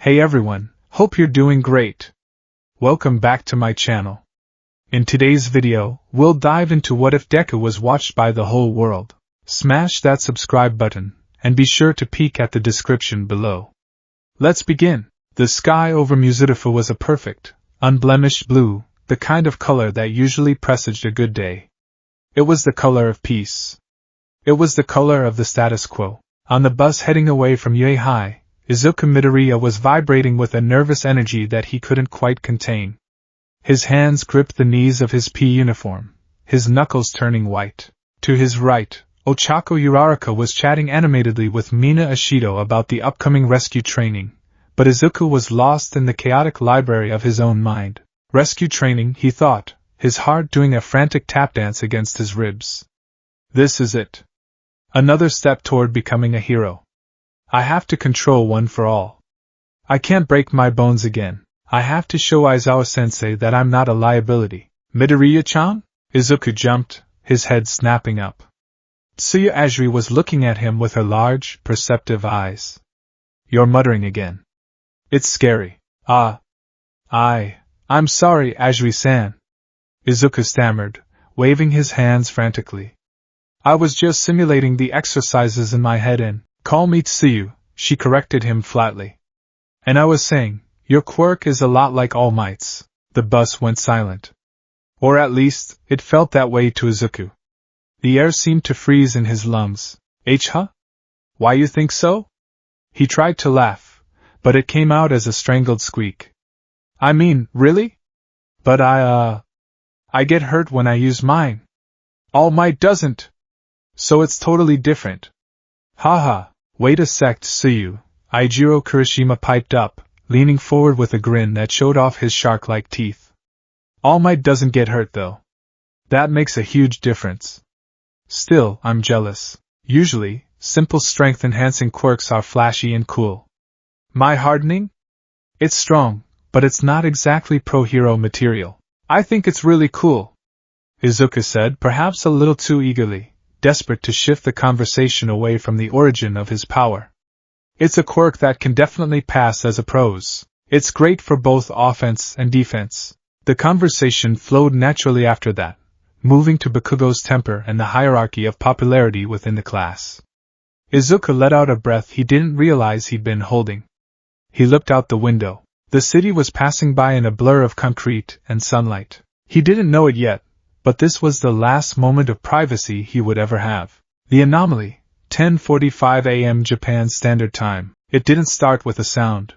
Hey everyone, hope you're doing great. Welcome back to my channel. In today's video, we'll dive into what if Deku was watched by the whole world. Smash that subscribe button, and be sure to peek at the description below. Let's begin. The sky over Muzidafu was a perfect, unblemished blue, the kind of color that usually presaged a good day. It was the color of peace. It was the color of the status quo. On the bus heading away from Ueihai, Izuku Midoriya was vibrating with a nervous energy that he couldn't quite contain. His hands gripped the knees of his P uniform, his knuckles turning white. To his right, Ochako Uraraka was chatting animatedly with Mina Ashido about the upcoming rescue training, but Izuku was lost in the chaotic library of his own mind. Rescue training, he thought, his heart doing a frantic tap dance against his ribs. This is it. Another step toward becoming a hero. I have to control one for all. I can't break my bones again. I have to show Aizawa-sensei that I'm not a liability. Midoriya-chan? Izuku jumped, his head snapping up. Tsuya Ajiri was looking at him with her large, perceptive eyes. You're muttering again. It's scary. I'm sorry, Ajiri-san. Izuku stammered, waving his hands frantically. I was just simulating the exercises in my head and, call me Tsuyu, she corrected him flatly. And I was saying, your quirk is a lot like All Might's. The bus went silent. Or at least, it felt that way to Izuku. The air seemed to freeze in his lungs. Huh? Why you think so? He tried to laugh, but it came out as a strangled squeak. I mean, really? But I get hurt when I use mine. All Might doesn't. So it's totally different. Haha, wait a sec, Tsuyu, Eijiro Kirishima piped up, leaning forward with a grin that showed off his shark-like teeth. All Might doesn't get hurt though. That makes a huge difference. Still, I'm jealous. Usually, simple strength-enhancing quirks are flashy and cool. My hardening? It's strong, but it's not exactly pro-hero material. I think it's really cool, Izuku said, perhaps a little too eagerly, desperate to shift the conversation away from the origin of his power. It's a quirk that can definitely pass as a prose. It's great for both offense and defense. The conversation flowed naturally after that, moving to Bakugo's temper and the hierarchy of popularity within the class. Izuku let out a breath he didn't realize he'd been holding. He looked out the window. The city was passing by in a blur of concrete and sunlight. He didn't know it yet, but this was the last moment of privacy he would ever have. The anomaly, 10:45 a.m. Japan Standard Time. It didn't start with a sound.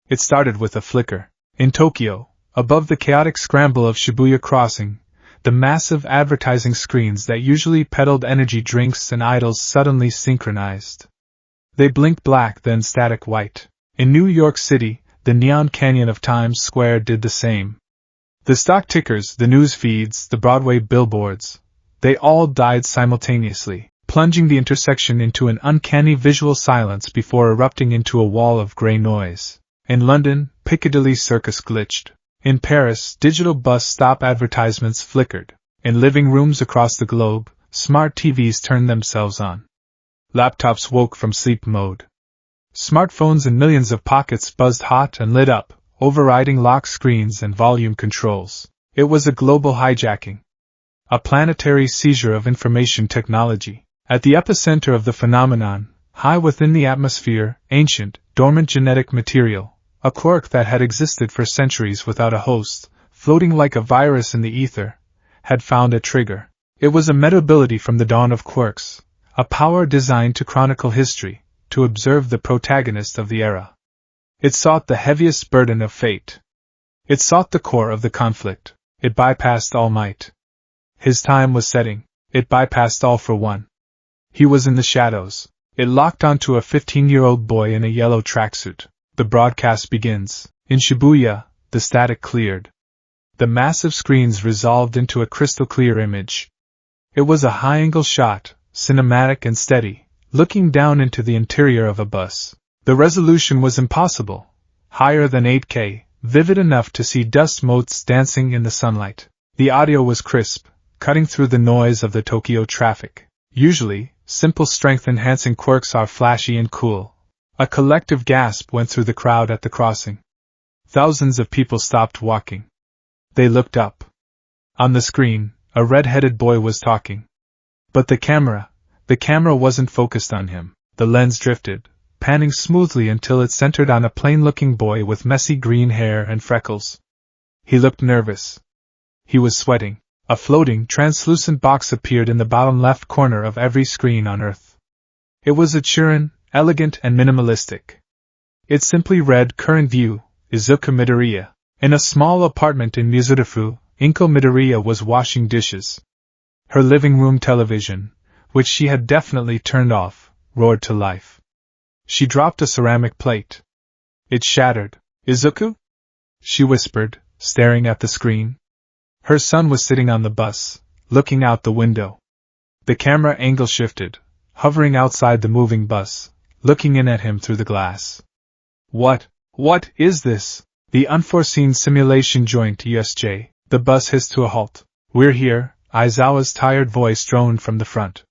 It started with a flicker. In Tokyo, above the chaotic scramble of Shibuya Crossing, the massive advertising screens that usually peddled energy drinks and idols suddenly synchronized. They blinked black, then static white. In New York City, the neon canyon of Times Square did the same. The stock tickers, the news feeds, the Broadway billboards, they all died simultaneously, plunging the intersection into an uncanny visual silence before erupting into a wall of gray noise. In London, Piccadilly Circus glitched. In Paris, digital bus stop advertisements flickered. In living rooms across the globe, smart TVs turned themselves on. Laptops woke from sleep mode. Smartphones in millions of pockets buzzed hot and lit up, overriding lock screens and volume controls. It was a global hijacking. A planetary seizure of information technology. At the epicenter of the phenomenon, high within the atmosphere, ancient, dormant genetic material, a quirk that had existed for centuries without a host, floating like a virus in the ether, had found a trigger. It was a meta-ability from the dawn of quirks, a power designed to chronicle history, to observe the protagonist of the era. It sought the heaviest burden of fate. It sought the core of the conflict. It bypassed All Might. His time was setting. It bypassed All for One. He was in the shadows. It locked onto a 15-year-old boy in a yellow tracksuit. The broadcast begins. In Shibuya, the static cleared. The massive screens resolved into a crystal-clear image. It was a high-angle shot, cinematic and steady, looking down into the interior of a bus. The resolution was impossible, higher than 8K, vivid enough to see dust motes dancing in the sunlight. The audio was crisp, cutting through the noise of the Tokyo traffic. Usually, simple strength-enhancing quirks are flashy and cool, A collective gasp went through the crowd at the crossing. Thousands of people stopped walking. They looked up. On the screen, a red-headed boy was talking. But the camera wasn't focused on him. The lens drifted, panning smoothly until it centered on a plain-looking boy with messy green hair and freckles. He looked nervous. He was sweating. A floating, translucent box appeared in the bottom left corner of every screen on Earth. It was Achuran, elegant and minimalistic. It simply read Current View, Izuku Midoriya. In a small apartment in Mizutafu, Inko Midoriya was washing dishes. Her living room television, which she had definitely turned off, roared to life. She dropped a ceramic plate. It shattered. Izuku? She whispered, staring at the screen. Her son was sitting on the bus, looking out the window. The camera angle shifted, hovering outside the moving bus, looking in at him through the glass. What is this? The unforeseen simulation joint USJ. The bus hissed to a halt. We're here, Aizawa's tired voice droned from the front.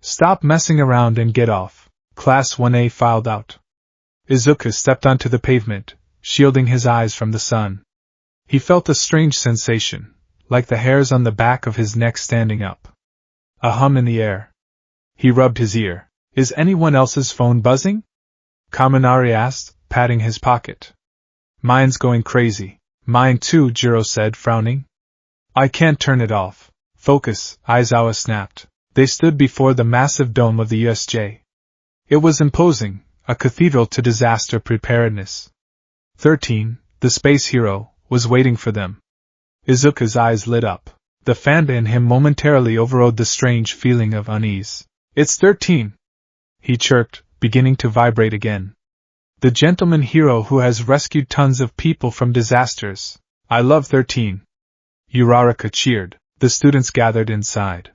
Stop messing around and get off. Class 1A filed out. Izuku stepped onto the pavement, shielding his eyes from the sun. He felt a strange sensation, like the hairs on the back of his neck standing up. A hum in the air. He rubbed his ear. Is anyone else's phone buzzing? Kaminari asked, patting his pocket. Mine's going crazy. Mine too, Jiro said, frowning. I can't turn it off. Focus, Aizawa snapped. They stood before the massive dome of the USJ. It was imposing, a cathedral to disaster preparedness. 13, the space hero, was waiting for them. Izuku's eyes lit up. The fanda in him momentarily overrode the strange feeling of unease. It's 13! He chirped, beginning to vibrate again. The gentleman hero who has rescued tons of people from disasters. I love 13. Uraraka cheered. The students gathered inside.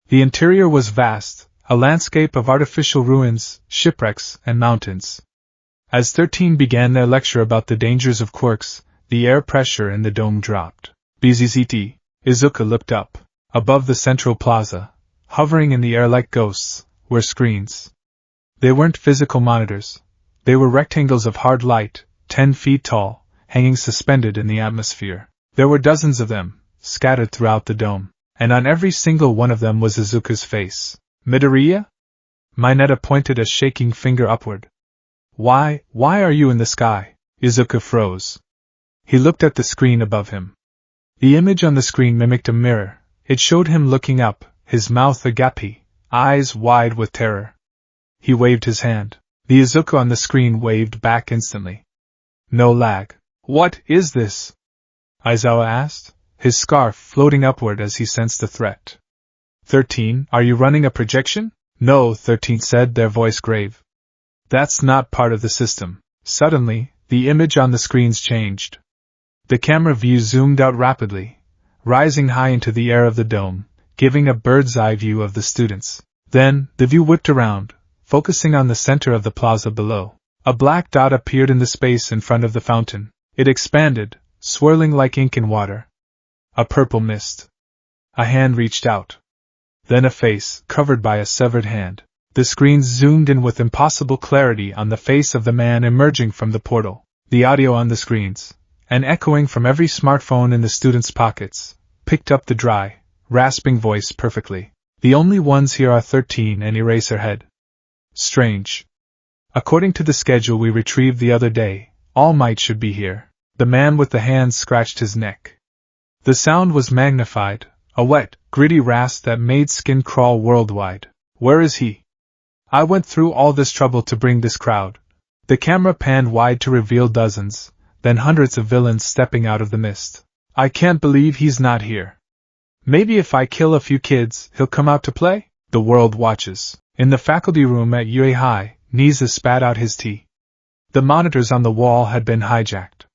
The interior was vast, a landscape of artificial ruins, shipwrecks, and mountains. As 13 began their lecture about the dangers of quirks, the air pressure in the dome dropped. BZZT. Izuku looked up. Above the central plaza, hovering in the air like ghosts, were screens. They weren't physical monitors. They were rectangles of hard light, 10 feet tall, hanging suspended in the atmosphere. There were dozens of them, scattered throughout the dome, and on every single one of them was Izuku's face. Midoriya? Mineta pointed a shaking finger upward. Why are you in the sky? Izuku froze. He looked at the screen above him. The image on the screen mimicked a mirror. It showed him looking up, his mouth agape, eyes wide with terror. He waved his hand. The Izuku on the screen waved back instantly. No lag. What is this? Aizawa asked, his scarf floating upward as he sensed the threat. 13, are you running a projection? No, 13 said, their voice grave. That's not part of the system. Suddenly, the image on the screens changed. The camera view zoomed out rapidly, rising high into the air of the dome, giving a bird's-eye view of the students. Then, the view whipped around, focusing on the center of the plaza below. A black dot appeared in the space in front of the fountain. It expanded, swirling like ink in water. A purple mist. A hand reached out. Then a face, covered by a severed hand. The screens zoomed in with impossible clarity on the face of the man emerging from the portal. The audio on the screens, and echoing from every smartphone in the students' pockets, picked up the dry, rasping voice perfectly. The only ones here are 13 and Eraserhead. Strange. According to the schedule we retrieved the other day, All Might should be here. The man with the hands scratched his neck. The sound was magnified, a wet, gritty rasp that made skin crawl worldwide. Where is he? I went through all this trouble to bring this crowd. The camera panned wide to reveal dozens, then hundreds of villains stepping out of the mist. I can't believe he's not here. Maybe if I kill a few kids, he'll come out to play? The world watches. In the faculty room at UA High, Niza spat out his tea. The monitors on the wall had been hijacked.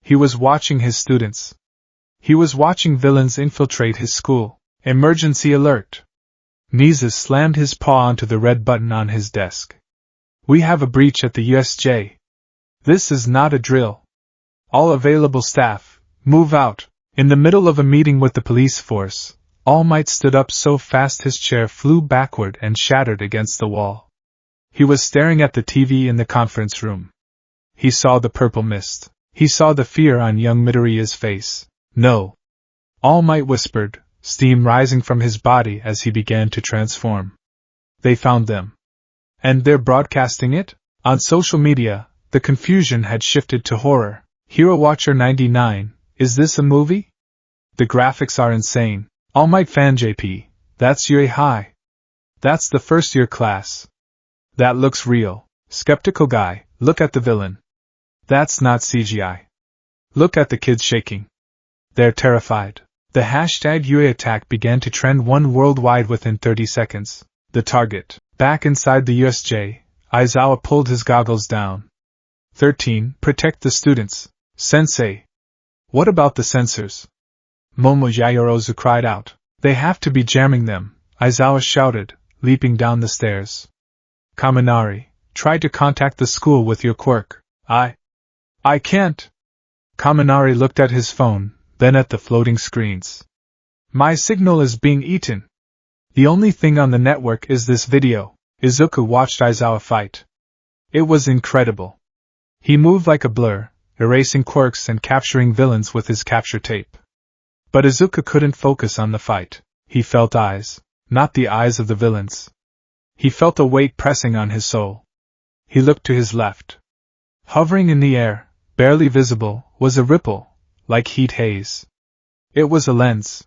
He was watching his students. He was watching villains infiltrate his school. Emergency alert. Niza slammed his paw onto the red button on his desk. We have a breach at the USJ. This is not a drill. All available staff, move out. In the middle of a meeting with the police force, All Might stood up so fast his chair flew backward and shattered against the wall. He was staring at the TV in the conference room. He saw the purple mist. He saw the fear on young Midoriya's face. No. All Might whispered, steam rising from his body as he began to transform. They found them. And they're broadcasting it? On social media, the confusion had shifted to horror. Hero Watcher 99, is this a movie? The graphics are insane. All Might fan JP, that's Yui High. That's the first year class. That looks real. Skeptical guy, look at the villain. That's not CGI. Look at the kids shaking. They're terrified. The hashtag Yui attack began to trend worldwide within 30 seconds. The target. Back inside the USJ, Aizawa pulled his goggles down. 13. Protect the students. Sensei. What about the sensors? Momo Yayorozu cried out. They have to be jamming them, Aizawa shouted, leaping down the stairs. Kaminari, try to contact the school with your quirk. I can't. Kaminari looked at his phone, then at the floating screens. My signal is being eaten. The only thing on the network is this video. Izuku watched Aizawa fight. It was incredible. He moved like a blur, erasing quirks and capturing villains with his capture tape. But Izuku couldn't focus on the fight. He felt eyes, not the eyes of the villains. He felt a weight pressing on his soul. He looked to his left. Hovering in the air, barely visible, was a ripple, like heat haze. It was a lens.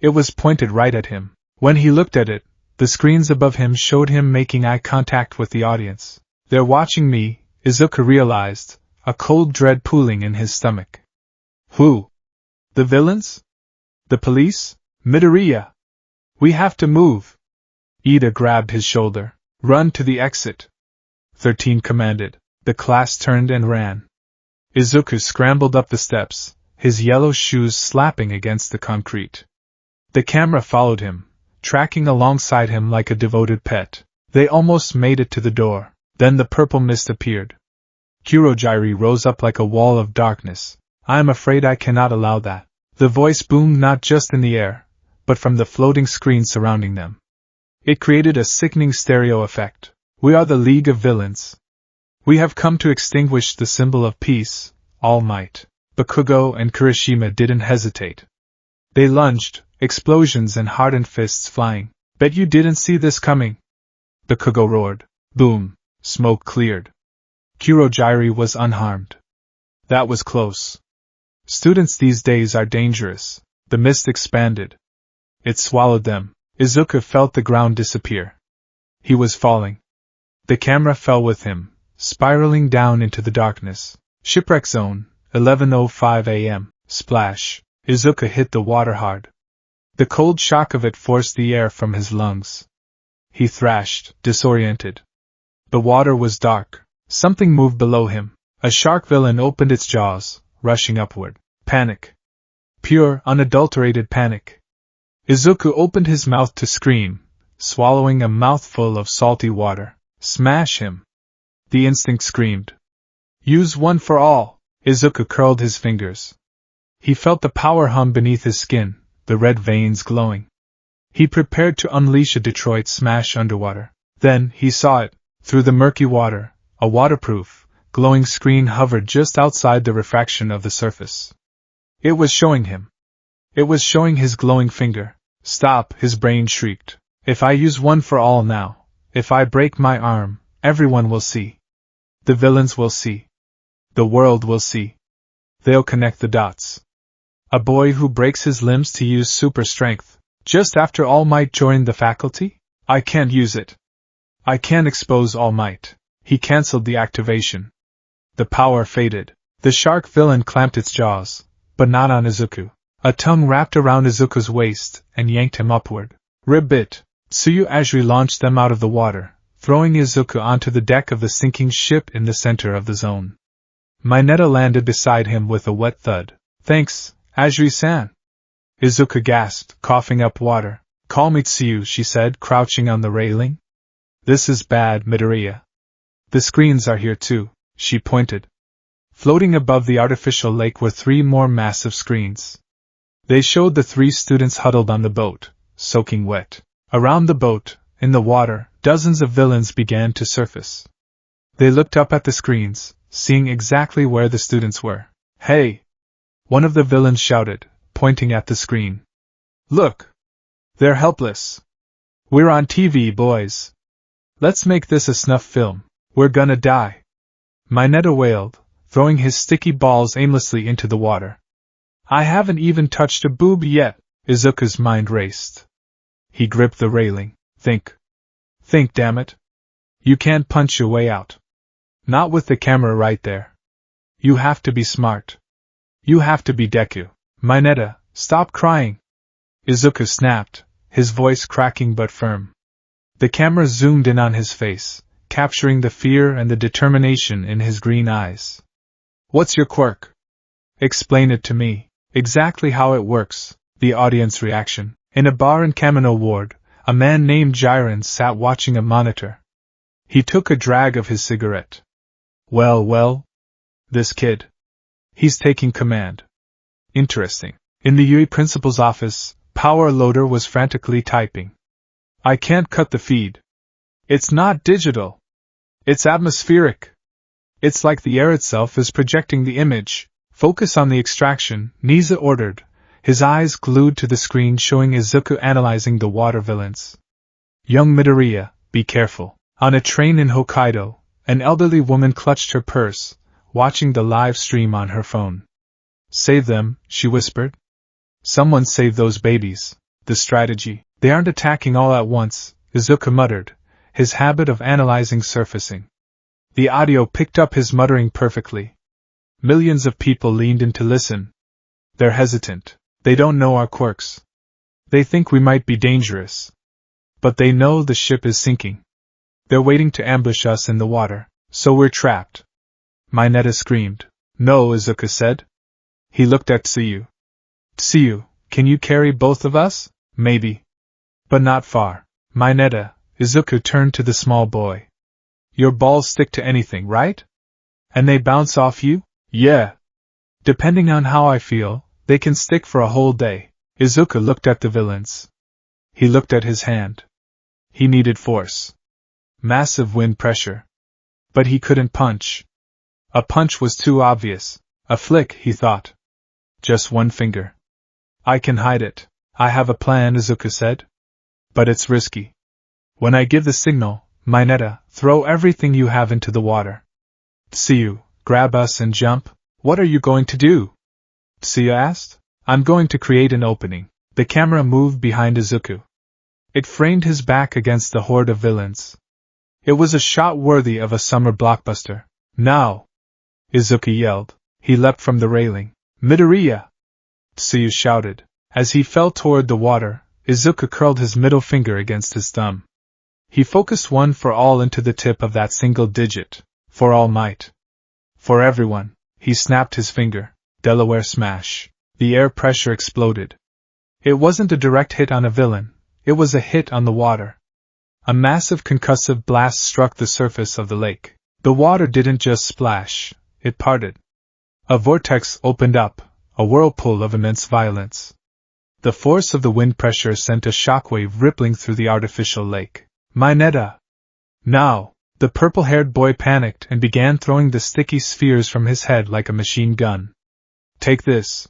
It was pointed right at him. When he looked at it, the screens above him showed him making eye contact with the audience. They're watching me, Izuku realized, a cold dread pooling in his stomach. Who? The villains? The police? Midoriya? We have to move. Ida grabbed his shoulder. Run to the exit. 13 commanded. The class turned and ran. Izuku scrambled up the steps, his yellow shoes slapping against the concrete. The camera followed him, tracking alongside him like a devoted pet. They almost made it to the door. Then the purple mist appeared. Kurojairi rose up like a wall of darkness. I am afraid I cannot allow that. The voice boomed not just in the air, but from the floating screen surrounding them. It created a sickening stereo effect. We are the League of Villains. We have come to extinguish the symbol of peace, All Might. Bakugo and Kirishima didn't hesitate. They lunged, explosions and hardened fists flying. Bet you didn't see this coming. Bakugo roared. Boom. Smoke cleared. Kurojairi was unharmed. That was close. Students these days are dangerous. The mist expanded. It swallowed them. Izuku felt the ground disappear. He was falling. The camera fell with him, spiraling down into the darkness. Shipwreck zone, 11:05 a.m. Splash. Izuku hit the water hard. The cold shock of it forced the air from his lungs. He thrashed, disoriented. The water was dark. Something moved below him. A shark villain opened its jaws, rushing upward. Panic. Pure, unadulterated panic. Izuku opened his mouth to scream, swallowing a mouthful of salty water. Smash him. The instinct screamed. Use one for all. Izuku curled his fingers. He felt the power hum beneath his skin, the red veins glowing. He prepared to unleash a Detroit smash underwater. Then, he saw it. Through the murky water, a waterproof, glowing screen hovered just outside the refraction of the surface. It was showing him. It was showing his glowing finger. Stop, his brain shrieked. If I use one for all now, if I break my arm, everyone will see. The villains will see. The world will see. They'll connect the dots. A boy who breaks his limbs to use super strength, just after All Might joined the faculty? I can't use it. I can't expose All Might. He cancelled the activation. The power faded. The shark villain clamped its jaws, but not on Izuku. A tongue wrapped around Izuku's waist and yanked him upward. Ribbit! Tsuyu Ajiri launched them out of the water, throwing Izuku onto the deck of the sinking ship in the center of the zone. Mineta landed beside him with a wet thud. Thanks, Ajiri-san. Izuku gasped, coughing up water. Call me Tsuyu, she said, crouching on the railing. This is bad, Midoriya. The screens are here too, she pointed. Floating above the artificial lake were 3 more massive screens. They showed the 3 students huddled on the boat, soaking wet. Around the boat, in the water, dozens of villains began to surface. They looked up at the screens, seeing exactly where the students were. "Hey!" one of the villains shouted, pointing at the screen. "Look! They're helpless. We're on TV, boys. Let's make this a snuff film. We're gonna die." Mineta wailed, throwing his sticky balls aimlessly into the water. "I haven't even touched a boob yet." Izuku's mind raced. He gripped the railing. Think, damn it. You can't punch your way out. Not with the camera right there. You have to be smart. You have to be Deku. Mineta, stop crying. Izuku snapped, his voice cracking but firm. The camera zoomed in on his face, capturing the fear and the determination in his green eyes. "What's your quirk? Explain it to me." Exactly how it works. The audience reaction. In a bar in Kamino Ward, a man named Jiren sat watching a monitor. He took a drag of his cigarette. Well, this kid. He's taking command. Interesting. In the Yui principal's office, Power Loader was frantically typing. "I can't cut the feed. It's not digital. It's atmospheric. It's like the air itself is projecting the image. Focus on the extraction," Niza ordered, his eyes glued to the screen showing Izuku analyzing the water villains. "Young Midoriya, be careful." On a train in Hokkaido, an elderly woman clutched her purse, watching the live stream on her phone. "Save them," she whispered. "Someone save those babies." The strategy. "They aren't attacking all at once," Izuku muttered, his habit of analyzing surfacing. The audio picked up his muttering perfectly. Millions of people leaned in to listen. They're hesitant. They don't know our quirks. They think we might be dangerous. But they know the ship is sinking. They're waiting to ambush us in the water, so we're trapped. Mineta screamed. "No," Izuku said. He looked at Tsuyu. "Tsuyu, can you carry both of us?" "Maybe. But not far." "Mineta," Izuku turned to the small boy. "Your balls stick to anything, right? And they bounce off you?" "Yeah. Depending on how I feel, they can stick for a whole day." Izuku looked at the villains. He looked at his hand. He needed force. Massive wind pressure. But he couldn't punch. A punch was too obvious. A flick, he thought. Just one finger. "I can hide it. I have a plan," Izuku said. "But it's risky. When I give the signal, Mineta, throw everything you have into the water. Tsuyu, grab us and jump." "What are you going to do?" Tsuyu asked. "I'm going to create an opening." The camera moved behind Izuku. It framed his back against the horde of villains. It was a shot worthy of a summer blockbuster. "Now!" Izuku yelled. He leapt from the railing. "Midoriya!" Tsuyu shouted. As he fell toward the water, Izuku curled his middle finger against his thumb. He focused one for all into the tip of that single digit. For all might. For everyone. He snapped his finger. Delaware smash. The air pressure exploded. It wasn't a direct hit on a villain, it was a hit on the water. A massive concussive blast struck the surface of the lake. The water didn't just splash, it parted. A vortex opened up, a whirlpool of immense violence. The force of the wind pressure sent a shockwave rippling through the artificial lake. "Mineta! Now!" The purple-haired boy panicked and began throwing the sticky spheres from his head like a machine gun. "Take this.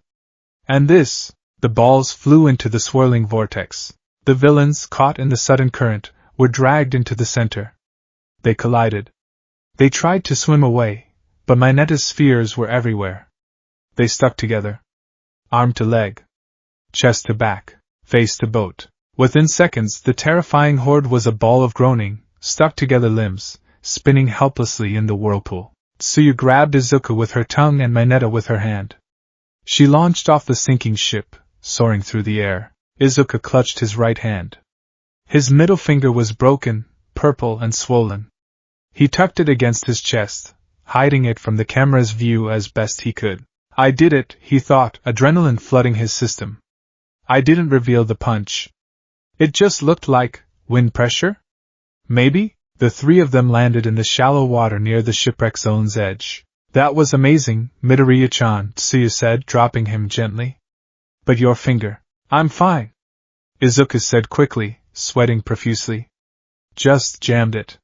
And this." The balls flew into the swirling vortex. The villains, caught in the sudden current, were dragged into the center. They collided. They tried to swim away, but Mineta's spheres were everywhere. They stuck together. Arm to leg. Chest to back. Face to boat. Within seconds, the terrifying horde was a ball of groaning, stuck-together limbs, spinning helplessly in the whirlpool. Tsuyu grabbed Izuku with her tongue and Mineta with her hand. She launched off the sinking ship, soaring through the air. Izuku clutched his right hand. His middle finger was broken, purple and swollen. He tucked it against his chest, hiding it from the camera's view as best he could. "I did it," he thought, adrenaline flooding his system. "I didn't reveal the punch. It just looked like wind pressure? Maybe?" The three of them landed in the shallow water near the shipwreck zone's edge. "That was amazing, Midoriya-chan," Tsuyu said, dropping him gently. "But your finger." "I'm fine," Izuku said quickly, sweating profusely. Just jammed it.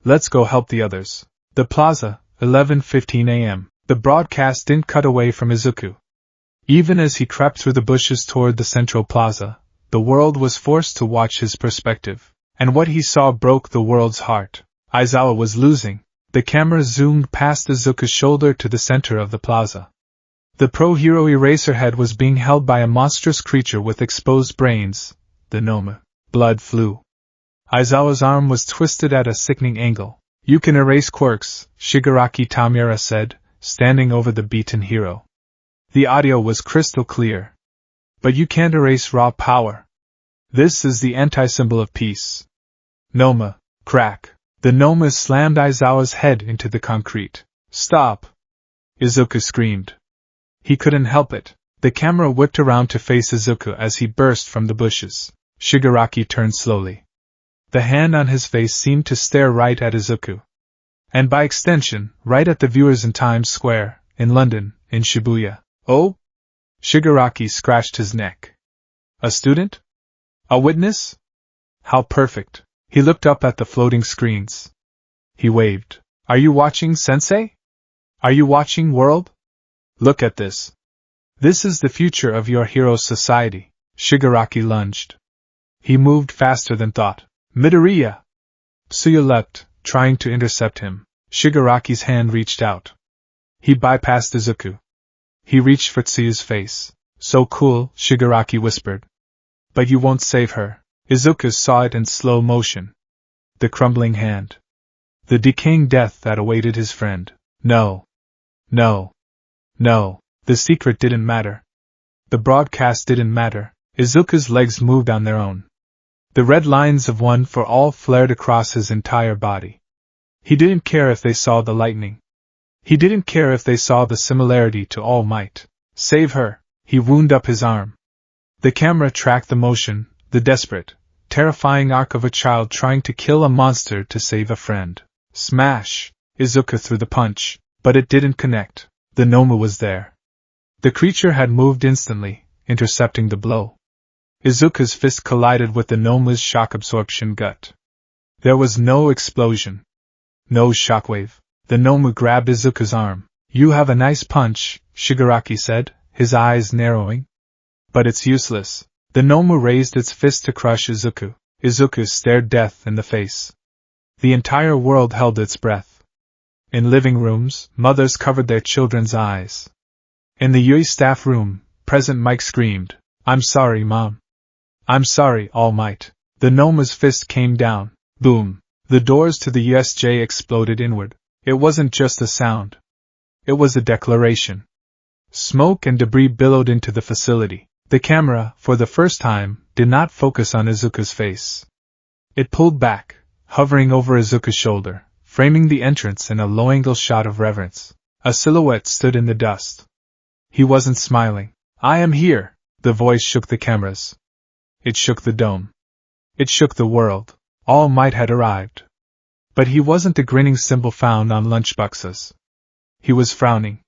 Let's go help the others. The plaza, 11:15 a.m. The broadcast didn't cut away from Izuku. Even as he crept through the bushes toward the central plaza, the world was forced to watch his perspective. And what he saw broke the world's heart. Aizawa was losing. The camera zoomed past Izuku's shoulder to the center of the plaza. The pro-hero Eraserhead was being held by a monstrous creature with exposed brains, the gnome. Blood flew. Aizawa's arm was twisted at a sickening angle. You can erase quirks, Shigaraki Tamura said, standing over the beaten hero. The audio was crystal clear. But you can't erase raw power. This is the anti-symbol of peace. Gnome. Crack. The gnome slammed Aizawa's head into the concrete. Stop! Izuku screamed. He couldn't help it. The camera whipped around to face Izuku as he burst from the bushes. Shigaraki turned slowly. The hand on his face seemed to stare right at Izuku. And by extension, right at the viewers in Times Square, in London, in Shibuya. Oh? Shigaraki scratched his neck. A student? A witness? How perfect. He looked up at the floating screens. He waved. Are you watching, Sensei? Are you watching, world? Look at this. This is the future of your hero's society. Shigaraki lunged. He moved faster than thought. Midoriya! Tsuyu leapt, trying to intercept him. Shigaraki's hand reached out. He bypassed Izuku. He reached for Tsuyu's face. So cool, Shigaraki whispered. But you won't save her. Izuku saw it in slow motion. The crumbling hand. The decaying death that awaited his friend. No. No. No. The secret didn't matter. The broadcast didn't matter. Izuku's legs moved on their own. The red lines of One for All flared across his entire body. He didn't care if they saw the lightning. He didn't care if they saw the similarity to All Might. Save her. He wound up his arm. The camera tracked the motion, the desperate, terrifying arc of a child trying to kill a monster to save a friend. Smash! Izuku threw the punch, but it didn't connect. The gnome was there. The creature had moved instantly, intercepting the blow. Izuku's fist collided with the gnome's shock absorption gut. There was no explosion. No shockwave. The gnome grabbed Izuku's arm. You have a nice punch, Shigaraki said, his eyes narrowing. But it's useless. The gnome raised its fist to crush Izuku. Izuku stared death in the face. The entire world held its breath. In living rooms, mothers covered their children's eyes. In the Yui staff room, President Mike screamed, I'm sorry, Mom. I'm sorry, All Might. The gnome's fist came down. Boom. The doors to the USJ exploded inward. It wasn't just a sound. It was a declaration. Smoke and debris billowed into the facility. The camera, for the first time, did not focus on Izuku's face. It pulled back, hovering over Izuku's shoulder, framing the entrance in a low-angle shot of reverence. A silhouette stood in the dust. He wasn't smiling. I am here. The voice shook the cameras. It shook the dome. It shook the world. All Might had arrived. But he wasn't the grinning symbol found on lunchboxes. He was frowning.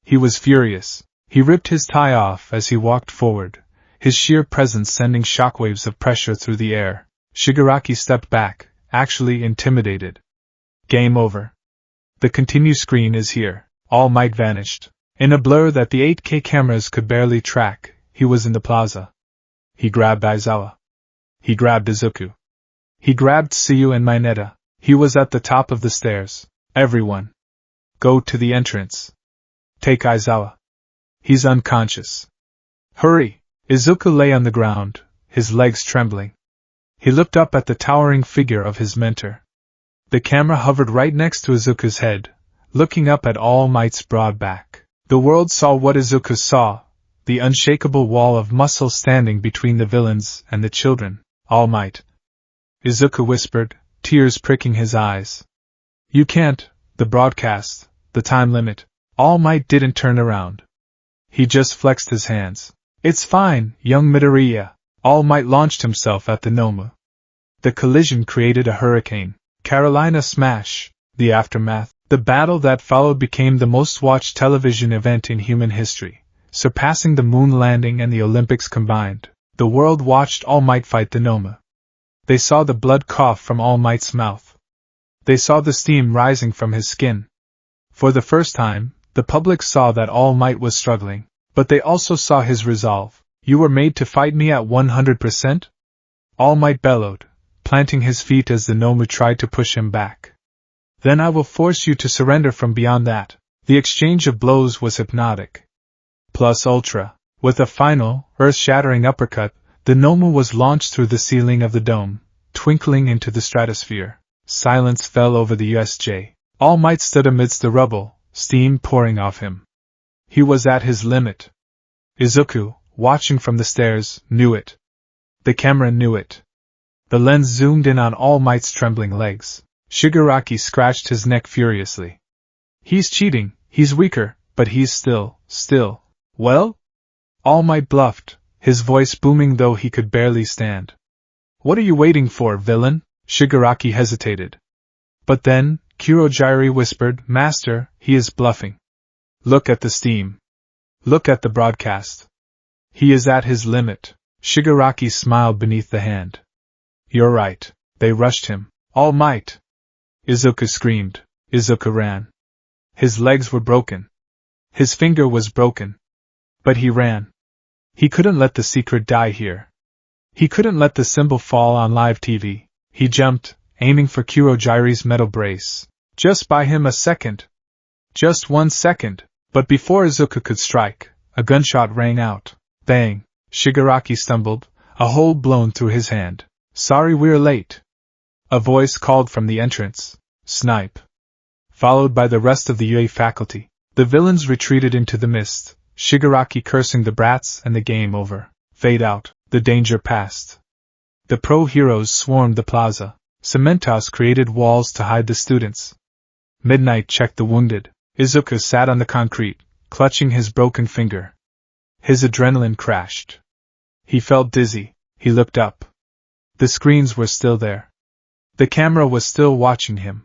He was furious. He ripped his tie off as he walked forward, his sheer presence sending shockwaves of pressure through the air. Shigaraki stepped back, actually intimidated. Game over. The continue screen is here. All Might vanished. In a blur that the 8K cameras could barely track, he was in the plaza. He grabbed Aizawa. He grabbed Izuku. He grabbed Tsuyu and Mineta. He was at the top of the stairs. Everyone. Go to the entrance. Take Aizawa. He's unconscious. Hurry! Izuku lay on the ground, his legs trembling. He looked up at the towering figure of his mentor. The camera hovered right next to Izuku's head, looking up at All Might's broad back. The world saw what Izuku saw, the unshakable wall of muscle standing between the villains and the children. All Might. Izuku whispered, tears pricking his eyes. You can't, the broadcast, the time limit. All Might didn't turn around. He just flexed his hands. It's fine, young Midoriya. All Might launched himself at the gnome. The collision created a hurricane. Carolina Smash. The aftermath. The battle that followed became the most watched television event in human history, surpassing the moon landing and the Olympics combined. The world watched All Might fight the gnome. They saw the blood cough from All Might's mouth. They saw the steam rising from his skin. For the first time, the public saw that All Might was struggling, but they also saw his resolve. You were made to fight me at 100%? All Might bellowed, planting his feet as the Nomu tried to push him back. Then I will force you to surrender from beyond that. The exchange of blows was hypnotic. Plus ultra. With a final, earth-shattering uppercut, the Nomu was launched through the ceiling of the dome, twinkling into the stratosphere. Silence fell over the USJ. All Might stood amidst the rubble, steam pouring off him. He was at his limit. Izuku, watching from the stairs, knew it. The camera knew it. The lens zoomed in on All Might's trembling legs. Shigaraki scratched his neck furiously. He's cheating, he's weaker, but he's still. Well? All Might bluffed, his voice booming though he could barely stand. What are you waiting for, villain? Shigaraki hesitated. But then, Kurojiiri whispered, Master, he is bluffing. Look at the steam. Look at the broadcast. He is at his limit. Shigaraki smiled beneath the hand. You're right, they rushed him. All Might! Izuku screamed. Izuku ran. His legs were broken. His finger was broken. But he ran. He couldn't let the secret die here. He couldn't let the symbol fall on live TV. He jumped, aiming for Kurojiiri's metal brace. Just buy him a second. Just 1 second. But before Izuku could strike, a gunshot rang out. Bang! Shigaraki stumbled, a hole blown through his hand. Sorry we're late. A voice called from the entrance. Snipe. Followed by the rest of the UA faculty. The villains retreated into the mist, Shigaraki cursing the brats and the game over. Fade out, the danger passed. The pro-heroes swarmed the plaza. Cementos created walls to hide the students. Midnight checked the wounded. Izuku sat on the concrete, clutching his broken finger. His adrenaline crashed. He felt dizzy. He looked up. The screens were still there. The camera was still watching him.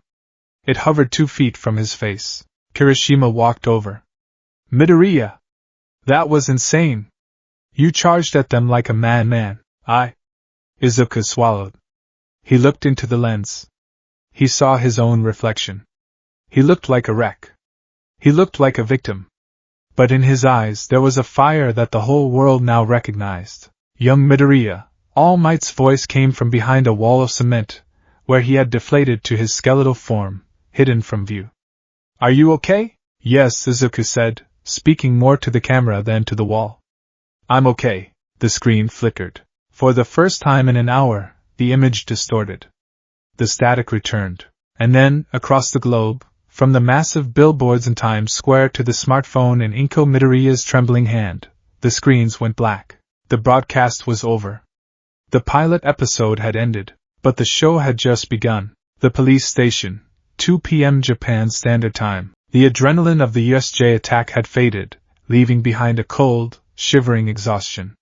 It hovered 2 feet from his face. Kirishima walked over. Midoriya! That was insane! You charged at them like a madman. Izuku swallowed. He looked into the lens. He saw his own reflection. He looked like a wreck. He looked like a victim. But in his eyes there was a fire that the whole world now recognized. Young Midoriya, All Might's voice came from behind a wall of cement, where he had deflated to his skeletal form, hidden from view. Are you okay? Yes, Izuku said, speaking more to the camera than to the wall. I'm okay. The screen flickered. For the first time in an hour, the image distorted. The static returned. And then, across the globe, from the massive billboards in Times Square to the smartphone in Inko Midoriya's trembling hand, the screens went black. The broadcast was over. The pilot episode had ended, but the show had just begun. The police station, 2 p.m. Japan Standard Time. The adrenaline of the USJ attack had faded, leaving behind a cold, shivering exhaustion.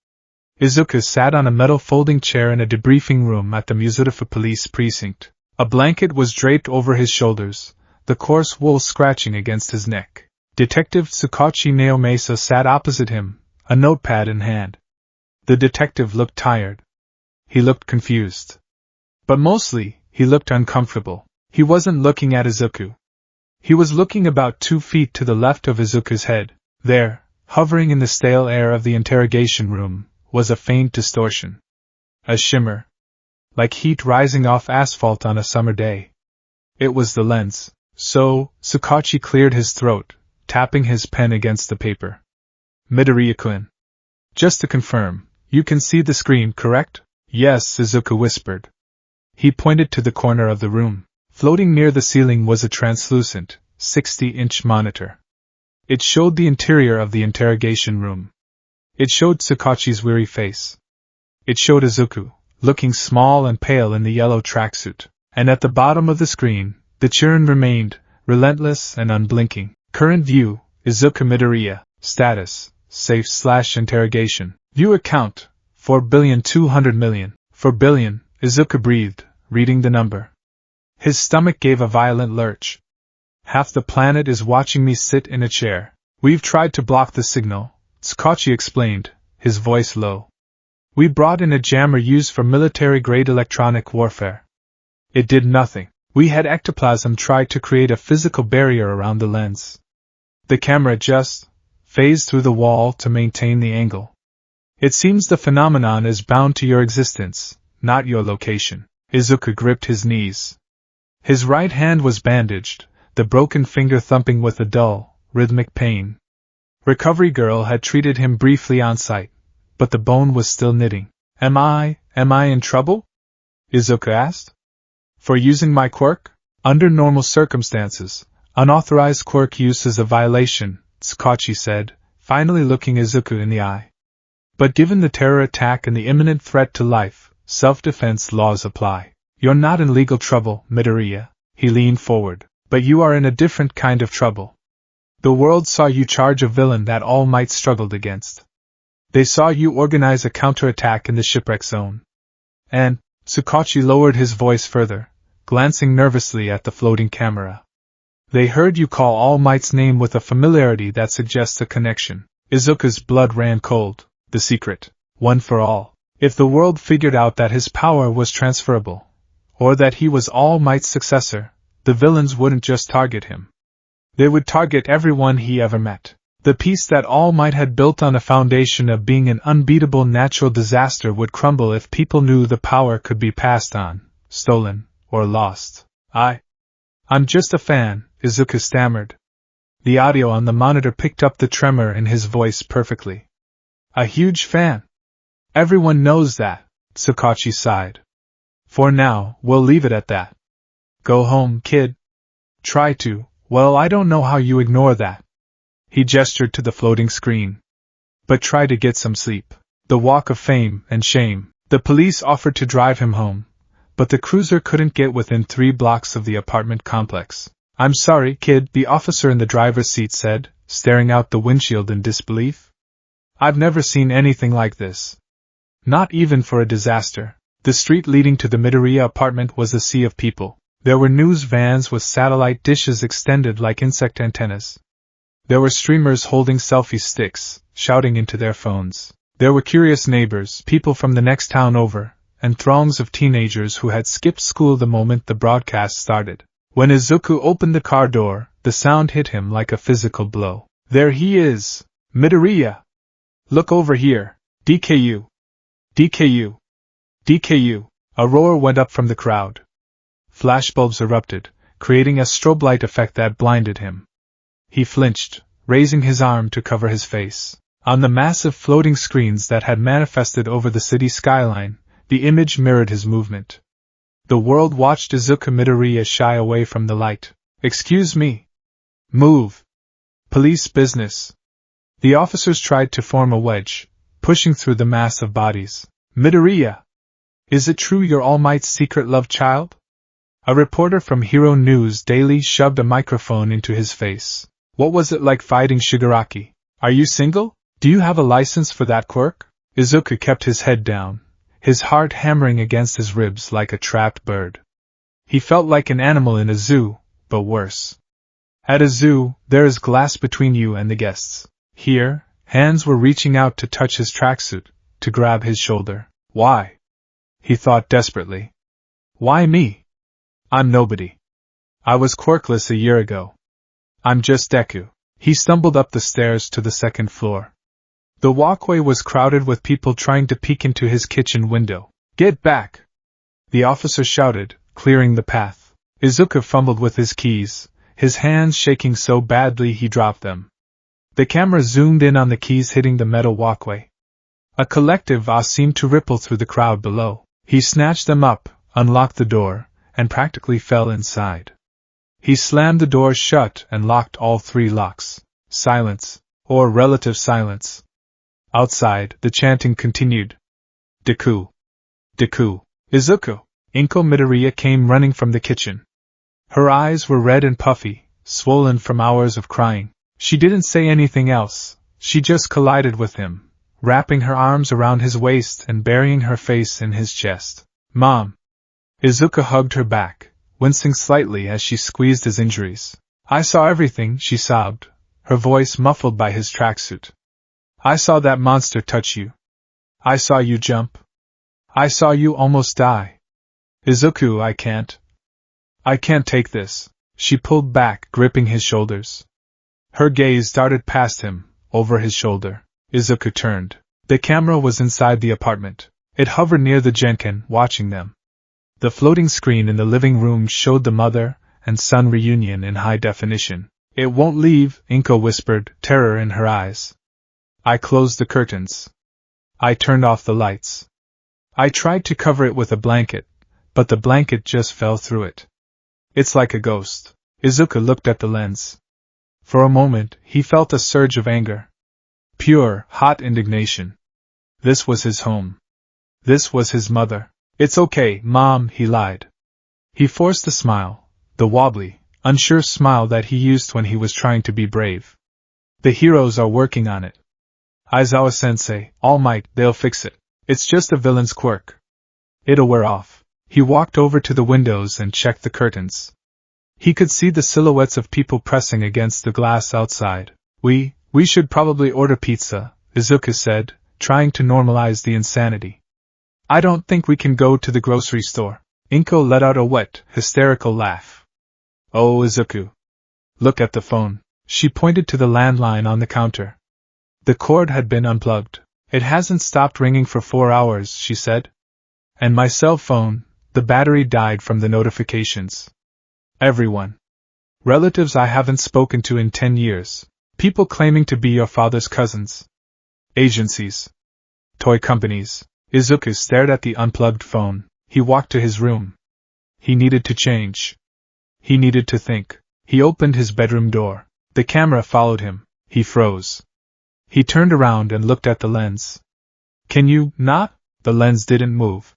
Izuku sat on a metal folding chair in a debriefing room at the Mizurufu police precinct. A blanket was draped over his shoulders, the coarse wool scratching against his neck. Detective Tsukachi Naomasa sat opposite him, a notepad in hand. The detective looked tired. He looked confused. But mostly, he looked uncomfortable. He wasn't looking at Izuku. He was looking about 2 feet to the left of Izuku's head. There, hovering in the stale air of the interrogation room, was a faint distortion. A shimmer. Like heat rising off asphalt on a summer day. It was the lens. So, Tsukachi cleared his throat, tapping his pen against the paper. Midoriya-kun. Just to confirm, you can see the screen, correct? Yes, Izuku whispered. He pointed to the corner of the room. Floating near the ceiling was a translucent, 60-inch monitor. It showed the interior of the interrogation room. It showed Tsukachi's weary face. It showed Izuku, looking small and pale in the yellow tracksuit. And at the bottom of the screen, the churn remained, relentless and unblinking. Current view, Izuku Midoriya. Status, safe/interrogation. View account, 4,200,000,000. 4 billion, Izuku breathed, reading the number. His stomach gave a violent lurch. Half the planet is watching me sit in a chair. We've tried to block the signal, Tsukachi explained, his voice low. We brought in a jammer used for military-grade electronic warfare. It did nothing. We had ectoplasm try to create a physical barrier around the lens. The camera just phased through the wall to maintain the angle. It seems the phenomenon is bound to your existence, not your location. Izuku gripped his knees. His right hand was bandaged, the broken finger thumping with a dull, rhythmic pain. Recovery girl had treated him briefly on site, but the bone was still knitting. Am I in trouble? Izuku asked. For using my quirk? Under normal circumstances, unauthorized quirk use is a violation, Tsukachi said, finally looking Izuku in the eye. But given the terror attack and the imminent threat to life, self-defense laws apply. You're not in legal trouble, Midoriya. He leaned forward. But you are in a different kind of trouble. The world saw you charge a villain that All Might struggled against. They saw you organize a counterattack in the shipwreck zone. And, Tsukachi lowered his voice further, glancing nervously at the floating camera. They heard you call All Might's name with a familiarity that suggests a connection. Izuku's blood ran cold. The secret, one for all. If the world figured out that his power was transferable, or that he was All Might's successor, the villains wouldn't just target him. They would target everyone he ever met. The peace that All Might had built on a foundation of being an unbeatable natural disaster would crumble if people knew the power could be passed on, stolen, or lost. I'm just a fan, Izuku stammered. The audio on the monitor picked up the tremor in his voice perfectly. A huge fan. Everyone knows that, Tsukachi sighed. For now, we'll leave it at that. Go home, kid. Try to. Well, I don't know how you ignore that. He gestured to the floating screen. But try to get some sleep. The walk of fame and shame. The police offered to drive him home, but the cruiser couldn't get within 3 blocks of the apartment complex. I'm sorry, kid, the officer in the driver's seat said, staring out the windshield in disbelief. I've never seen anything like this. Not even for a disaster. The street leading to the Midoriya apartment was a sea of people. There were news vans with satellite dishes extended like insect antennas. There were streamers holding selfie sticks, shouting into their phones. There were curious neighbors, people from the next town over, and throngs of teenagers who had skipped school the moment the broadcast started. When Izuku opened the car door, the sound hit him like a physical blow. There he is! Midoriya! Look over here! DKU! DKU! DKU! A roar went up from the crowd. Flashbulbs erupted, creating a strobe light effect that blinded him. He flinched, raising his arm to cover his face. On the massive floating screens that had manifested over the city skyline, the image mirrored his movement. The world watched Izuku Midoriya shy away from the light. Excuse me. Move. Police business. The officers tried to form a wedge, pushing through the mass of bodies. Midoriya! Is it true you're All Might's secret love child? A reporter from Hero News Daily shoved a microphone into his face. What was it like fighting Shigaraki? Are you single? Do you have a license for that quirk? Izuku kept his head down, his heart hammering against his ribs like a trapped bird. He felt like an animal in a zoo, but worse. At a zoo, there is glass between you and the guests. Here, hands were reaching out to touch his tracksuit, to grab his shoulder. Why? He thought desperately. Why me? I'm nobody. I was quirkless a year ago. I'm just Deku. He stumbled up the stairs to the second floor. The walkway was crowded with people trying to peek into his kitchen window. Get back! The officer shouted, clearing the path. Izuku fumbled with his keys, his hands shaking so badly he dropped them. The camera zoomed in on the keys hitting the metal walkway. A collective ah seemed to ripple through the crowd below. He snatched them up, unlocked the door, and practically fell inside. He slammed the door shut and locked all 3 locks. Silence, or relative silence. Outside, the chanting continued. Deku. Deku. Izuku. Inko Midoriya came running from the kitchen. Her eyes were red and puffy, swollen from hours of crying. She didn't say anything else, she just collided with him, wrapping her arms around his waist and burying her face in his chest. Mom! Izuku hugged her back, wincing slightly as she squeezed his injuries. I saw everything, she sobbed, her voice muffled by his tracksuit. I saw that monster touch you. I saw you jump. I saw you almost die. Izuku, I can't take this. She pulled back, gripping his shoulders. Her gaze darted past him, over his shoulder. Izuku turned. The camera was inside the apartment. It hovered near the Genkan, watching them. The floating screen in the living room showed the mother and son reunion in high definition. It won't leave, Inko whispered, terror in her eyes. I closed the curtains. I turned off the lights. I tried to cover it with a blanket, but the blanket just fell through it. It's like a ghost. Izuku looked at the lens. For a moment, he felt a surge of anger. Pure, hot indignation. This was his home. This was his mother. It's okay, Mom, he lied. He forced a smile, the wobbly, unsure smile that he used when he was trying to be brave. The heroes are working on it. Aizawa-sensei, All Might, they'll fix it. It's just a villain's quirk. It'll wear off. He walked over to the windows and checked the curtains. He could see the silhouettes of people pressing against the glass outside. We should probably order pizza, Izuku said, trying to normalize the insanity. I don't think we can go to the grocery store. Inko let out a wet, hysterical laugh. Oh, Izuku. Look at the phone. She pointed to the landline on the counter. The cord had been unplugged. It hasn't stopped ringing for 4 hours, she said. And my cell phone, the battery died from the notifications. Everyone. Relatives I haven't spoken to in 10 years. People claiming to be your father's cousins. Agencies. Toy companies. Izuku stared at the unplugged phone. He walked to his room. He needed to change. He needed to think. He opened his bedroom door. The camera followed him. He froze. He turned around and looked at the lens. Can you not? The lens didn't move.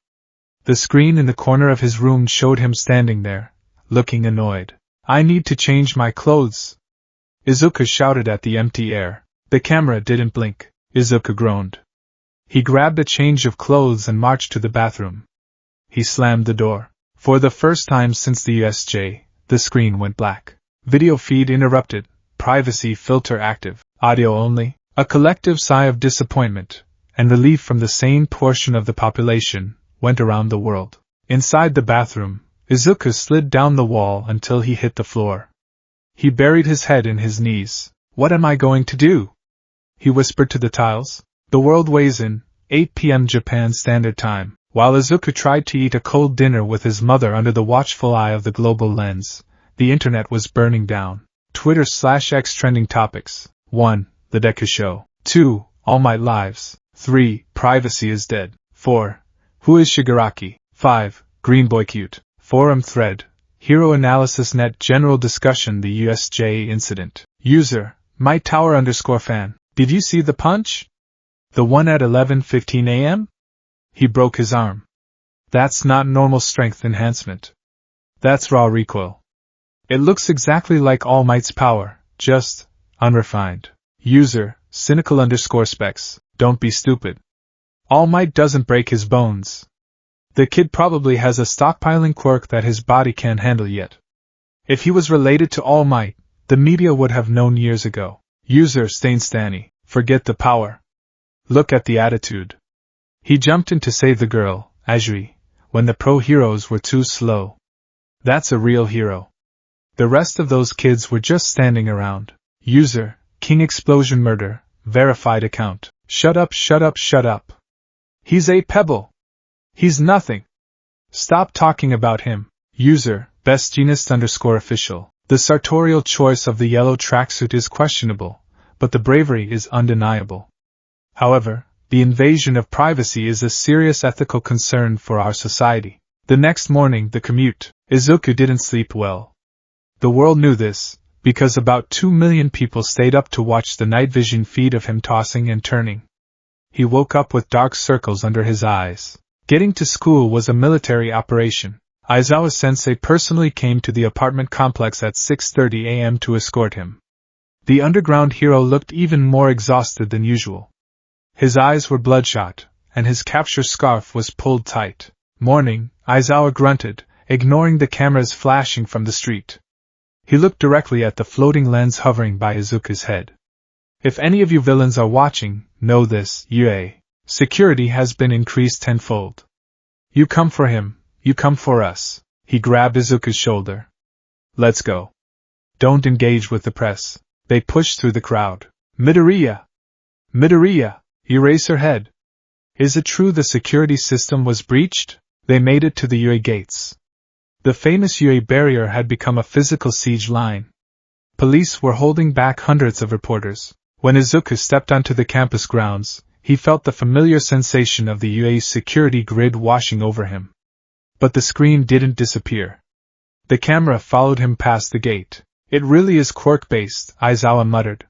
The screen in the corner of his room showed him standing there, looking annoyed. I need to change my clothes. Izuku shouted at the empty air. The camera didn't blink. Izuku groaned. He grabbed a change of clothes and marched to the bathroom. He slammed the door. For the first time since the USJ, the screen went black. Video feed interrupted. Privacy filter active. Audio only. A collective sigh of disappointment and relief from the sane portion of the population went around the world. Inside the bathroom, Izuku slid down the wall until he hit the floor. He buried his head in his knees. What am I going to do? He whispered to the tiles. The world weighs in, 8 p.m. Japan Standard Time. While Izuku tried to eat a cold dinner with his mother under the watchful eye of the global lens, the internet was burning down. Twitter/X trending topics. 1. The Deku Show. 2. All Might Lives. 3. Privacy is dead. 4. Who is Shigaraki? 5. Green Boy Cute. Forum thread. Hero Analysis Net General Discussion The USJ Incident. User. MyTower_fan. Did you see the punch? The one at 11:15 a.m.? He broke his arm. That's not normal strength enhancement. That's raw recoil. It looks exactly like All Might's power, just unrefined. User, cynical_specs, don't be stupid. All Might doesn't break his bones. The kid probably has a stockpiling quirk that his body can't handle yet. If he was related to All Might, the media would have known years ago. User Stainstanny, forget the power. Look at the attitude. He jumped in to save the girl, Ajuri, when the pro heroes were too slow. That's a real hero. The rest of those kids were just standing around. User, King Explosion Murder, verified account. Shut up, shut up, shut up. He's a pebble. He's nothing. Stop talking about him. User, bestgenist_official. The sartorial choice of the yellow tracksuit is questionable, but the bravery is undeniable. However, the invasion of privacy is a serious ethical concern for our society. The next morning, the commute. Izuku didn't sleep well. The world knew this, because about 2 million people stayed up to watch the night vision feed of him tossing and turning. He woke up with dark circles under his eyes. Getting to school was a military operation. Aizawa-sensei personally came to the apartment complex at 6:30 a.m. to escort him. The underground hero looked even more exhausted than usual. His eyes were bloodshot, and his capture scarf was pulled tight. Morning, Aizawa grunted, ignoring the cameras flashing from the street. He looked directly at the floating lens hovering by Izuku's head. If any of you villains are watching, know this, Yue. Security has been increased tenfold. You come for him, you come for us. He grabbed Izuku's shoulder. Let's go. Don't engage with the press. They pushed through the crowd. Midoriya! Midoriya! You raise her head. Is it true the security system was breached? They made it to the UA gates. The famous UA barrier had become a physical siege line. Police were holding back hundreds of reporters. When Izuku stepped onto the campus grounds, he felt the familiar sensation of the UA's security grid washing over him. But the screen didn't disappear. The camera followed him past the gate. It really is quirk-based, Aizawa muttered.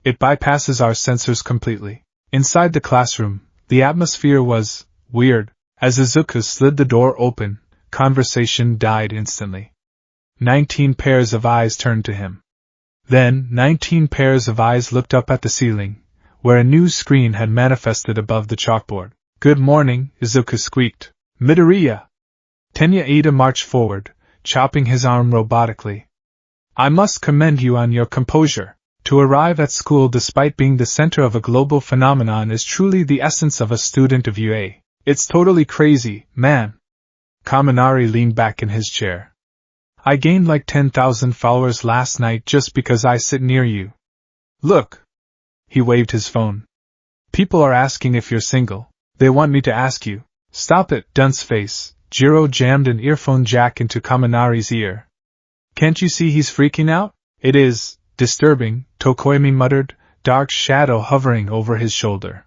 It bypasses our sensors completely. Inside the classroom, the atmosphere was weird. As Izuku slid the door open, conversation died instantly. 19 pairs of eyes turned to him. Then, 19 pairs of eyes looked up at the ceiling, where a new screen had manifested above the chalkboard. Good morning, Izuku squeaked. Midoriya! Tenya Ida marched forward, chopping his arm robotically. I must commend you on your composure. To arrive at school despite being the center of a global phenomenon is truly the essence of a student of UA. It's totally crazy, man. Kaminari leaned back in his chair. I gained like 10,000 followers last night just because I sit near you. Look. He waved his phone. People are asking if you're single. They want me to ask you. Stop it, dunce face. Jiro jammed an earphone jack into Kaminari's ear. Can't you see he's freaking out? It is disturbing, Tokoyami muttered, dark shadow hovering over his shoulder.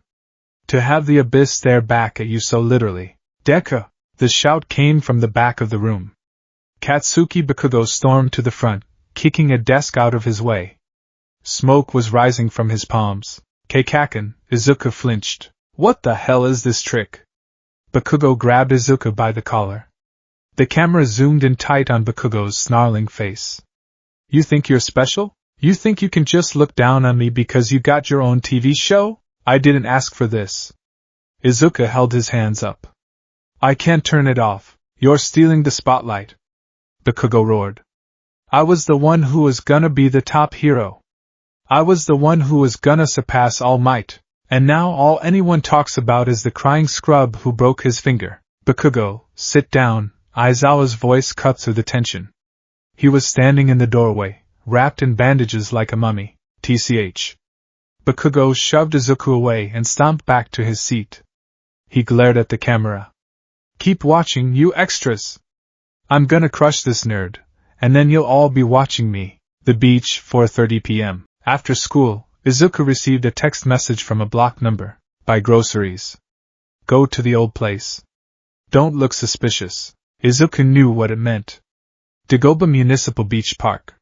To have the abyss stare back at you so literally. Deku! The shout came from the back of the room. Katsuki Bakugo stormed to the front, kicking a desk out of his way. Smoke was rising from his palms. Keikaken, Izuku flinched. What the hell is this trick? Bakugo grabbed Izuku by the collar. The camera zoomed in tight on Bakugo's snarling face. You think you're special? You think you can just look down on me because you got your own TV show? I didn't ask for this. Izuku held his hands up. I can't turn it off. You're stealing the spotlight. Bakugo roared. I was the one who was gonna be the top hero. I was the one who was gonna surpass All Might. And now all anyone talks about is the crying scrub who broke his finger. Bakugo, sit down. Aizawa's voice cut through the tension. He was standing in the doorway, wrapped in bandages like a mummy. TCH. Bakugo shoved Izuku away and stomped back to his seat. He glared at the camera. Keep watching, you extras. I'm gonna crush this nerd, and then you'll all be watching me. The beach, 4:30 p.m. After school, Izuku received a text message from a block number. Buy groceries. Go to the old place. Don't look suspicious. Izuku knew what it meant. Dagoba Municipal Beach Park.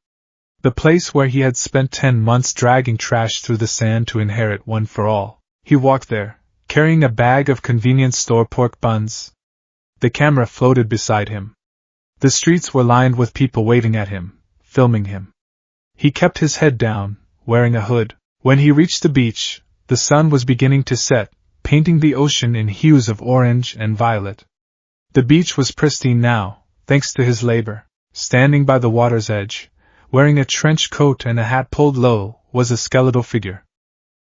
The place where he had spent 10 months dragging trash through the sand to inherit One for All. He walked there, carrying a bag of convenience store pork buns. The camera floated beside him. The streets were lined with people waving at him, filming him. He kept his head down, wearing a hood. When he reached the beach, the sun was beginning to set, painting the ocean in hues of orange and violet. The beach was pristine now, thanks to his labor. Standing by the water's edge, wearing a trench coat and a hat pulled low, was a skeletal figure.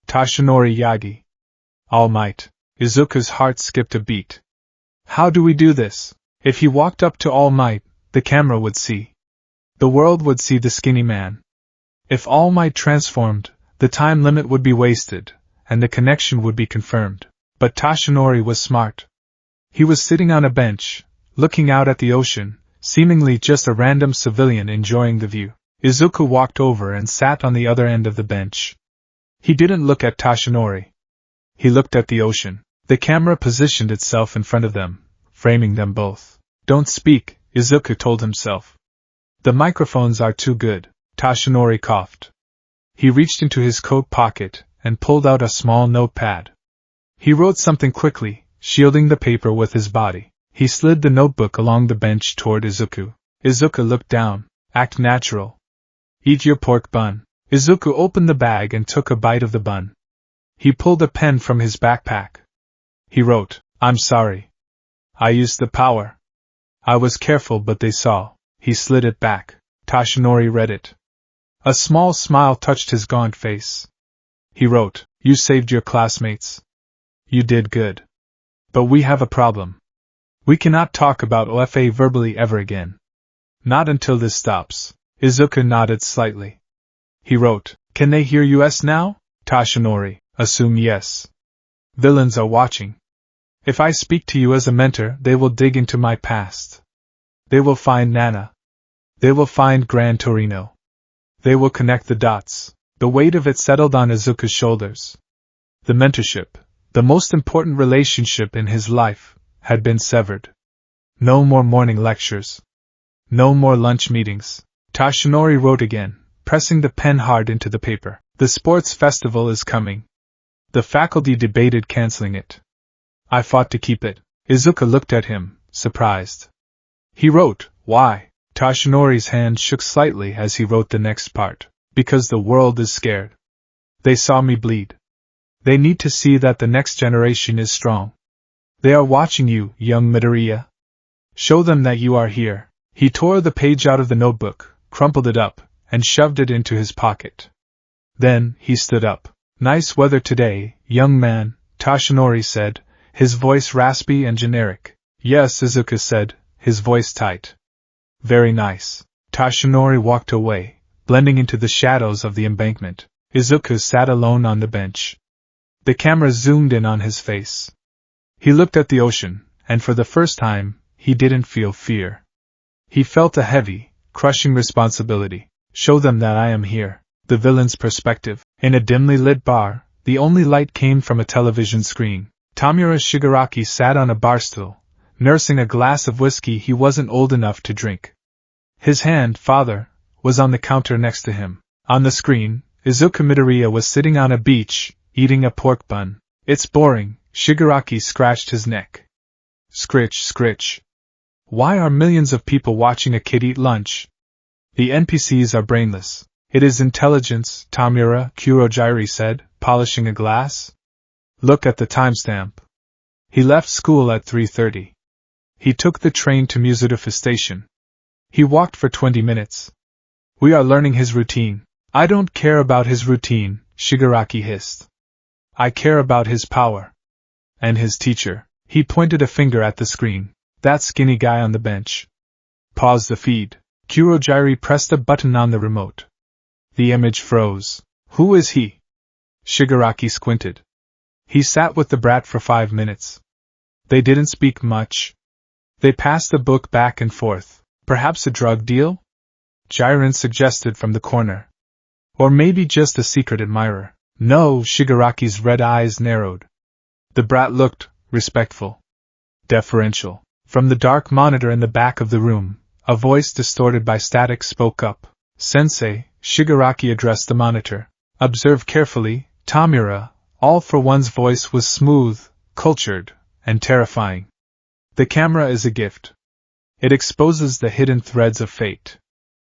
Tashinori Yagi. All Might. Izuku's heart skipped a beat. How do we do this? If he walked up to All Might, the camera would see. The world would see the skinny man. If All Might transformed, the time limit would be wasted, and the connection would be confirmed. But Tashinori was smart. He was sitting on a bench, looking out at the ocean, seemingly just a random civilian enjoying the view. Izuku walked over and sat on the other end of the bench. He didn't look at Tashinori. He looked at the ocean. The camera positioned itself in front of them, framing them both. Don't speak, Izuku told himself. The microphones are too good. Tashinori coughed. He reached into his coat pocket and pulled out a small notepad. He wrote something quickly, shielding the paper with his body. He slid the notebook along the bench toward Izuku. Izuku looked down. Act natural. Eat your pork bun. Izuku opened the bag and took a bite of the bun. He pulled a pen from his backpack. He wrote, I'm sorry. I used the power. I was careful but they saw. He slid it back. Tashinori read it. A small smile touched his gaunt face. He wrote, You saved your classmates. You did good. But we have a problem. We cannot talk about OFA verbally ever again. Not until this stops. Izuku nodded slightly. He wrote, Can they hear us now? Tashinori, assume yes. Villains are watching. If I speak to you as a mentor, they will dig into my past. They will find Nana. They will find Gran Torino. They will connect the dots. The weight of it settled on Izuku's shoulders. The mentorship, the most important relationship in his life, had been severed. No more morning lectures. No more lunch meetings. Tashinori wrote again, pressing the pen hard into the paper. The sports festival is coming. The faculty debated canceling it. I fought to keep it. Izuku looked at him, surprised. He wrote, Why? Tashinori's hand shook slightly as he wrote the next part. Because the world is scared. They saw me bleed. They need to see that the next generation is strong. They are watching you, young Midoriya. Show them that you are here. He tore the page out of the notebook, crumpled it up, and shoved it into his pocket. Then, he stood up. Nice weather today, young man, Tashinori said, his voice raspy and generic. Yes, Izuku said, his voice tight. Very nice. Tashinori walked away, blending into the shadows of the embankment. Izuku sat alone on the bench. The camera zoomed in on his face. He looked at the ocean, and for the first time, he didn't feel fear. He felt a heavy, crushing responsibility. Show them that I am here. The villain's perspective. In a dimly lit bar, the only light came from a television screen. Tamura Shigaraki sat on a bar stool, nursing a glass of whiskey he wasn't old enough to drink. His hand, father, was on the counter next to him. On the screen, Izuku Midoriya was sitting on a beach, eating a pork bun. It's boring, Shigaraki scratched his neck. Scritch, scritch. Why are millions of people watching a kid eat lunch? The NPCs are brainless. It is intelligence, Tamura Kurojiri said, polishing a glass. Look at the timestamp. He left school at 3:30. He took the train to Mizurufu Station. He walked for 20 minutes. We are learning his routine. I don't care about his routine, Shigaraki hissed. I care about his power. And his teacher. He pointed a finger at the screen. That skinny guy on the bench. Pause the feed. Kurojiri pressed a button on the remote. The image froze. Who is he? Shigaraki squinted. He sat with the brat for 5 minutes. They didn't speak much. They passed the book back and forth. Perhaps a drug deal? Jiren suggested from the corner. Or maybe just a secret admirer. No, Shigaraki's red eyes narrowed. The brat looked respectful. Deferential. From the dark monitor in the back of the room, a voice distorted by static spoke up. Sensei, Shigaraki addressed the monitor. Observe carefully, Tamura. All for one's voice was smooth, cultured, and terrifying. The camera is a gift. It exposes the hidden threads of fate.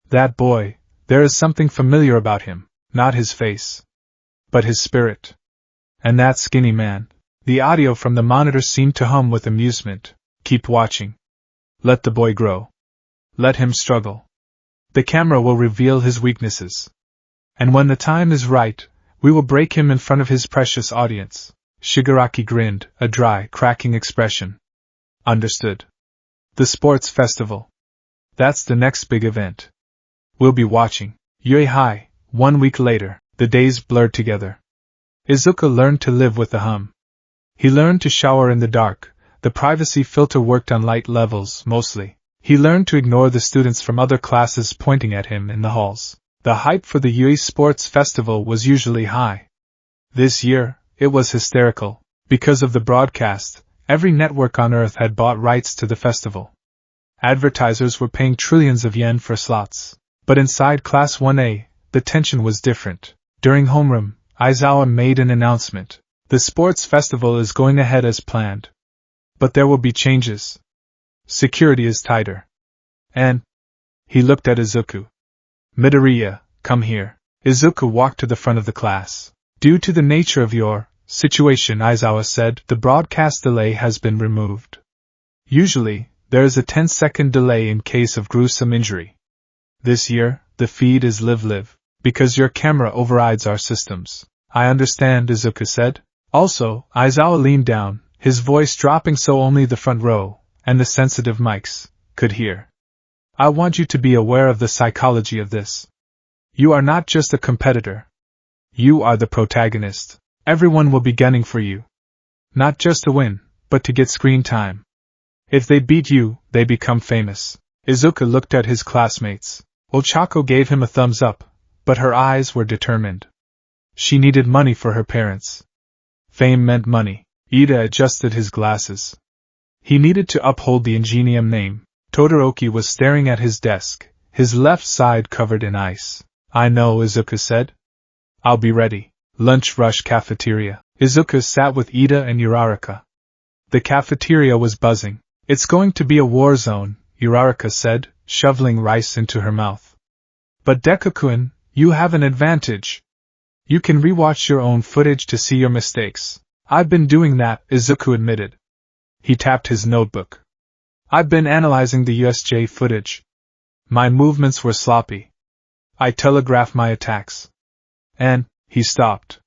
That boy, there is something familiar about him, not his face, but his spirit. And that skinny man. The audio from the monitor seemed to hum with amusement. Keep watching. Let the boy grow. Let him struggle. The camera will reveal his weaknesses. And when the time is right, we will break him in front of his precious audience. Shigaraki grinned, a dry, cracking expression. Understood. The sports festival. That's the next big event. We'll be watching. Yui High. 1 week later, the days blurred together. Izuku learned to live with the hum. He learned to shower in the dark. The privacy filter worked on light levels, mostly. He learned to ignore the students from other classes pointing at him in the halls. The hype for the Yui Sports Festival was usually high. This year, it was hysterical. Because of the broadcast, every network on Earth had bought rights to the festival. Advertisers were paying trillions of yen for slots. But inside Class 1A, the tension was different. During homeroom, Aizawa made an announcement. The sports festival is going ahead as planned. But there will be changes. Security is tighter. And he looked at Izuku. Midoriya, come here. Izuku walked to the front of the class. Due to the nature of your situation, Aizawa said, the broadcast delay has been removed. Usually, there is a 10-second delay in case of gruesome injury. This year, the feed is live, because your camera overrides our systems. I understand, Izuku said. Also, Aizawa leaned down, his voice dropping so only the front row, and the sensitive mics, could hear. I want you to be aware of the psychology of this. You are not just a competitor. You are the protagonist. Everyone will be gunning for you. Not just to win, but to get screen time. If they beat you, they become famous. Izuku looked at his classmates. Ochako gave him a thumbs up, but her eyes were determined. She needed money for her parents. Fame meant money. Ida adjusted his glasses. He needed to uphold the Ingenium name. Todoroki was staring at his desk, his left side covered in ice. I know, Izuku said. I'll be ready. Lunch rush cafeteria. Izuku sat with Ida and Uraraka. The cafeteria was buzzing. It's going to be a war zone, Uraraka said, shoveling rice into her mouth. But Deku-kun, you have an advantage. You can rewatch your own footage to see your mistakes. I've been doing that, Izuku admitted. He tapped his notebook. I've been analyzing the USJ footage. My movements were sloppy. I telegraphed my attacks. And, he stopped.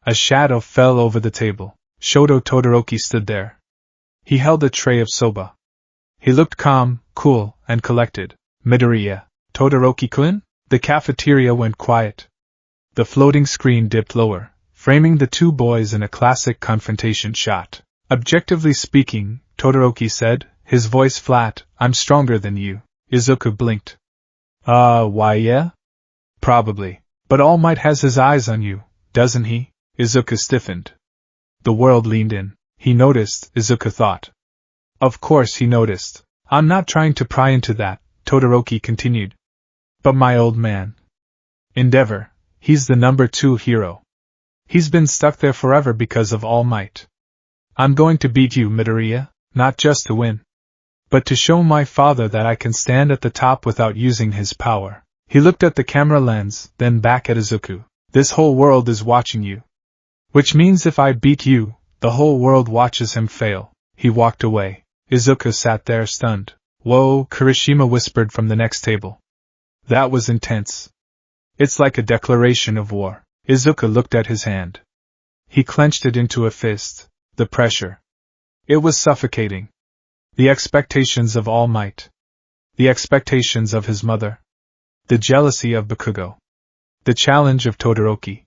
A shadow fell over the table. Shoto Todoroki stood there. He held a tray of soba. He looked calm, cool, and collected. Midoriya, Todoroki-kun? The cafeteria went quiet. The floating screen dipped lower, framing the two boys in a classic confrontation shot. Objectively speaking, Todoroki said, his voice flat, I'm stronger than you. Izuku blinked. Why yeah? Probably. But All Might has his eyes on you, doesn't he? Izuku stiffened. The world leaned in. He noticed, Izuku thought. Of course he noticed. I'm not trying to pry into that, Todoroki continued. But my old man. Endeavor, he's the number 2 hero. He's been stuck there forever because of All Might. I'm going to beat you, Midoriya, not just to win, but to show my father that I can stand at the top without using his power. He looked at the camera lens, then back at Izuku. This whole world is watching you. Which means if I beat you, the whole world watches him fail. He walked away. Izuku sat there stunned. Whoa, Kirishima whispered from the next table. That was intense. It's like a declaration of war. Izuku looked at his hand. He clenched it into a fist. The pressure. It was suffocating. The expectations of All Might. The expectations of his mother. The jealousy of Bakugo. The challenge of Todoroki.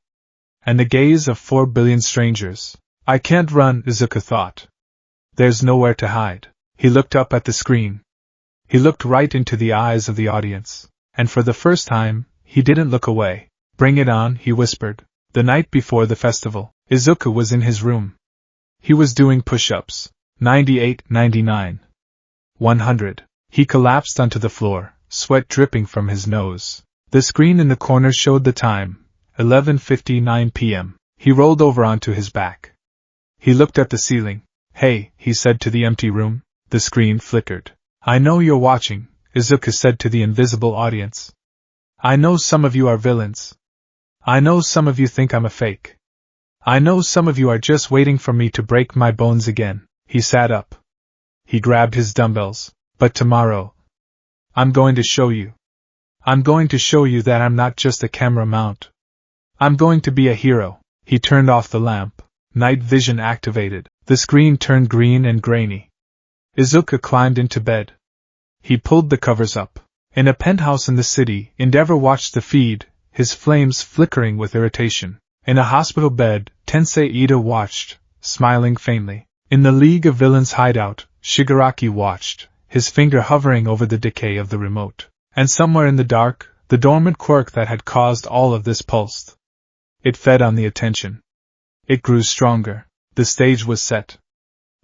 And the gaze of 4 billion strangers. I can't run, Izuku thought. There's nowhere to hide. He looked up at the screen. He looked right into the eyes of the audience. And for the first time, he didn't look away. Bring it on, he whispered. The night before the festival, Izuku was in his room. He was doing push-ups. 98, 99. 100. He collapsed onto the floor, sweat dripping from his nose. The screen in the corner showed the time, 11:59 p.m. He rolled over onto his back. He looked at the ceiling. Hey, he said to the empty room. The screen flickered. I know you're watching, Izuku said to the invisible audience. I know some of you are villains. I know some of you think I'm a fake. I know some of you are just waiting for me to break my bones again. He sat up. He grabbed his dumbbells. But tomorrow, I'm going to show you. I'm going to show you that I'm not just a camera mount. I'm going to be a hero. He turned off the lamp. Night vision activated. The screen turned green and grainy. Izuku climbed into bed. He pulled the covers up. In a penthouse in the city, Endeavor watched the feed, his flames flickering with irritation. In a hospital bed, Tensei Ida watched, smiling faintly. In the League of Villains hideout, Shigaraki watched, his finger hovering over the decay of the remote. And somewhere in the dark, the dormant quirk that had caused all of this pulsed. It fed on the attention. It grew stronger. The stage was set.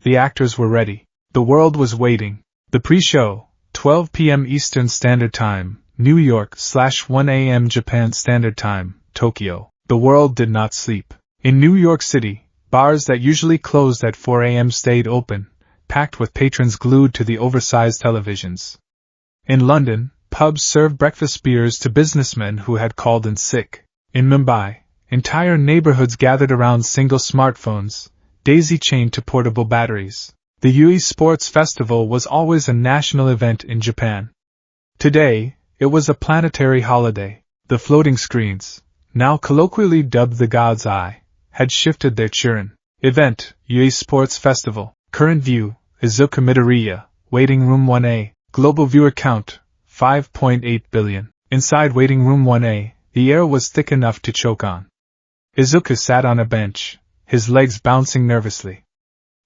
The actors were ready. The world was waiting. The pre-show, 12 p.m. Eastern Standard Time, New York/1 a.m. Japan Standard Time, Tokyo. The world did not sleep. In New York City, bars that usually closed at 4 a.m. stayed open, packed with patrons glued to the oversized televisions. In London, pubs served breakfast beers to businessmen who had called in sick. In Mumbai, entire neighborhoods gathered around single smartphones, daisy-chained to portable batteries. The Yui Sports Festival was always a national event in Japan. Today, it was a planetary holiday. The floating screens, now colloquially dubbed the God's Eye, had shifted their churn. Event, UA Sports Festival. Current view, Izuku Midoriya, Waiting Room 1A, global viewer count, 5.8 billion. Inside Waiting Room 1A, the air was thick enough to choke on. Izuku sat on a bench, his legs bouncing nervously.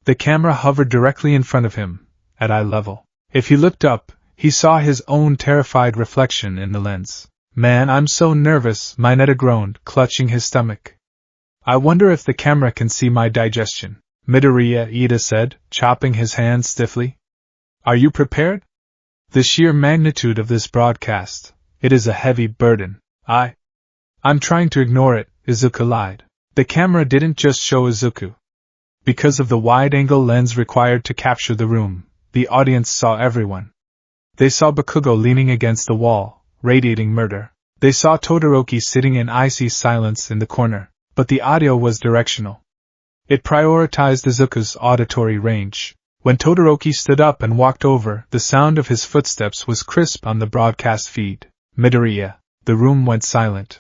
The camera hovered directly in front of him, at eye level. If he looked up, he saw his own terrified reflection in the lens. Man, I'm so nervous, Mineta groaned, clutching his stomach. I wonder if the camera can see my digestion, Midoriya Ida said, chopping his hands stiffly. Are you prepared? The sheer magnitude of this broadcast, it is a heavy burden. I'm trying to ignore it, Izuku lied. The camera didn't just show Izuku. Because of the wide-angle lens required to capture the room, the audience saw everyone. They saw Bakugo leaning against the wall, radiating murder. They saw Todoroki sitting in icy silence in the corner, but the audio was directional. It prioritized Izuku's auditory range. When Todoroki stood up and walked over, the sound of his footsteps was crisp on the broadcast feed. Midoriya. The room went silent.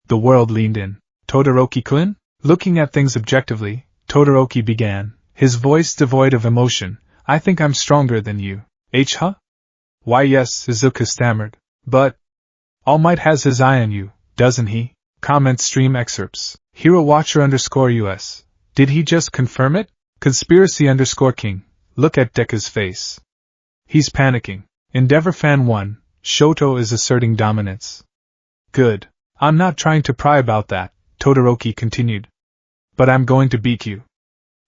The world leaned in. Todoroki-kun? Looking at things objectively, Todoroki began, his voice devoid of emotion. I think I'm stronger than you. Huh? Why yes, Izuku stammered. But All Might has his eye on you, doesn't he? Comment stream excerpts. Hero Watcher _US. Did he just confirm it? Conspiracy _King. Look at Deku's face. He's panicking. Endeavor Fan 1. Shoto is asserting dominance. Good. I'm not trying to pry about that, Todoroki continued. But I'm going to beat you.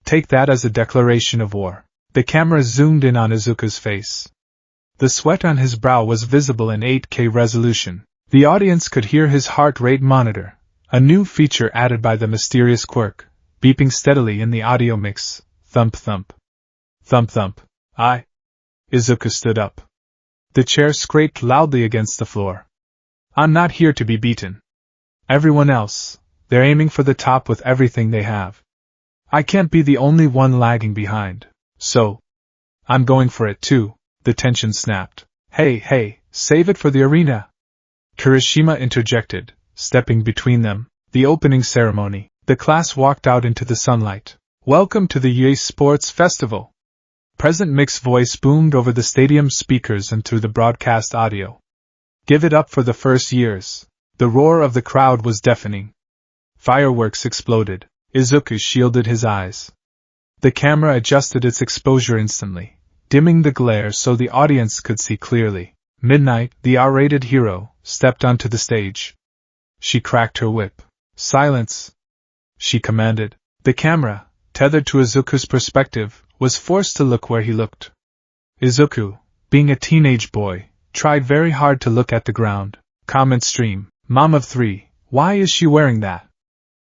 Take that as a declaration of war. The camera zoomed in on Izuku's face. The sweat on his brow was visible in 8K resolution. The audience could hear his heart rate monitor, a new feature added by the mysterious quirk, beeping steadily in the audio mix. Thump thump. Thump thump. Izuku stood up. The chair scraped loudly against the floor. I'm not here to be beaten. Everyone else, they're aiming for the top with everything they have. I can't be the only one lagging behind. So, I'm going for it too. The tension snapped. Hey, save it for the arena. Kirishima interjected, stepping between them. The opening ceremony. The class walked out into the sunlight. Welcome to the UA Sports Festival. Present Mick's voice boomed over the stadium speakers and through the broadcast audio. Give it up for the first years. The roar of the crowd was deafening. Fireworks exploded. Izuku shielded his eyes. The camera adjusted its exposure instantly, dimming the glare so the audience could see clearly. Midnight, the R-rated hero, stepped onto the stage. She cracked her whip. Silence! She commanded. The camera, tethered to Izuku's perspective, was forced to look where he looked. Izuku, being a teenage boy, tried very hard to look at the ground. Comment stream. Mom of 3, why is she wearing that?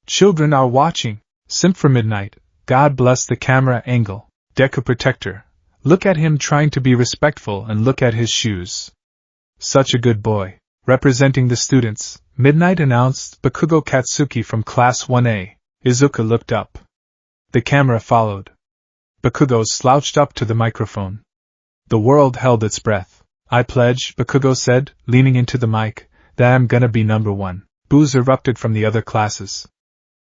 Children are watching. Simp for Midnight, God bless the camera angle. Deku Protector, look at him trying to be respectful and look at his shoes. Such a good boy. Representing the students, Midnight announced Bakugo Katsuki from Class 1A. Izuku looked up. The camera followed. Bakugo slouched up to the microphone. The world held its breath. I pledge, Bakugo said, leaning into the mic, that I'm gonna be number 1. Boos erupted from the other classes.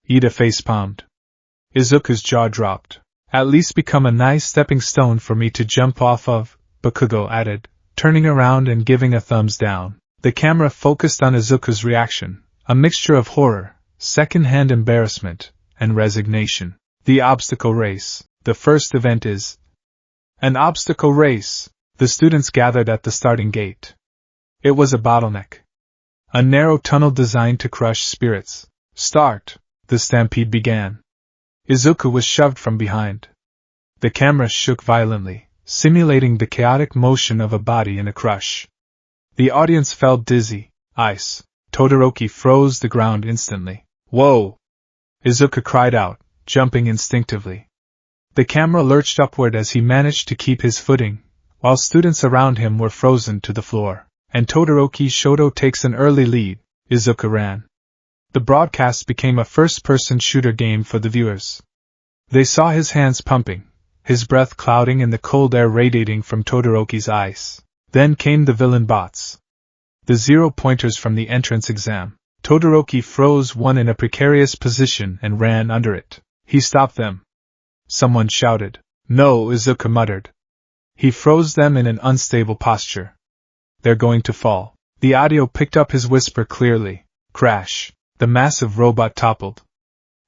Ida facepalmed. Izuku's jaw dropped. At least become a nice stepping stone for me to jump off of, Bakugo added, turning around and giving a thumbs down. The camera focused on Izuku's reaction, a mixture of horror, second-hand embarrassment, and resignation. The obstacle race. The first event is an obstacle race. The students gathered at the starting gate. It was a bottleneck. A narrow tunnel designed to crush spirits. Start. The stampede began. Izuku was shoved from behind. The camera shook violently, simulating the chaotic motion of a body in a crush. The audience felt dizzy. Ice. Todoroki froze the ground instantly. Whoa! Izuku cried out, jumping instinctively. The camera lurched upward as he managed to keep his footing, while students around him were frozen to the floor. And Todoroki Shoto takes an early lead. Izuku ran. The broadcast became a first-person shooter game for the viewers. They saw his hands pumping, his breath clouding in the cold air radiating from Todoroki's eyes. Then came the villain bots. The 0-pointers from the entrance exam. Todoroki froze one in a precarious position and ran under it. He stopped them. Someone shouted. No, Izuku muttered. He froze them in an unstable posture. They're going to fall. The audio picked up his whisper clearly. Crash. The massive robot toppled.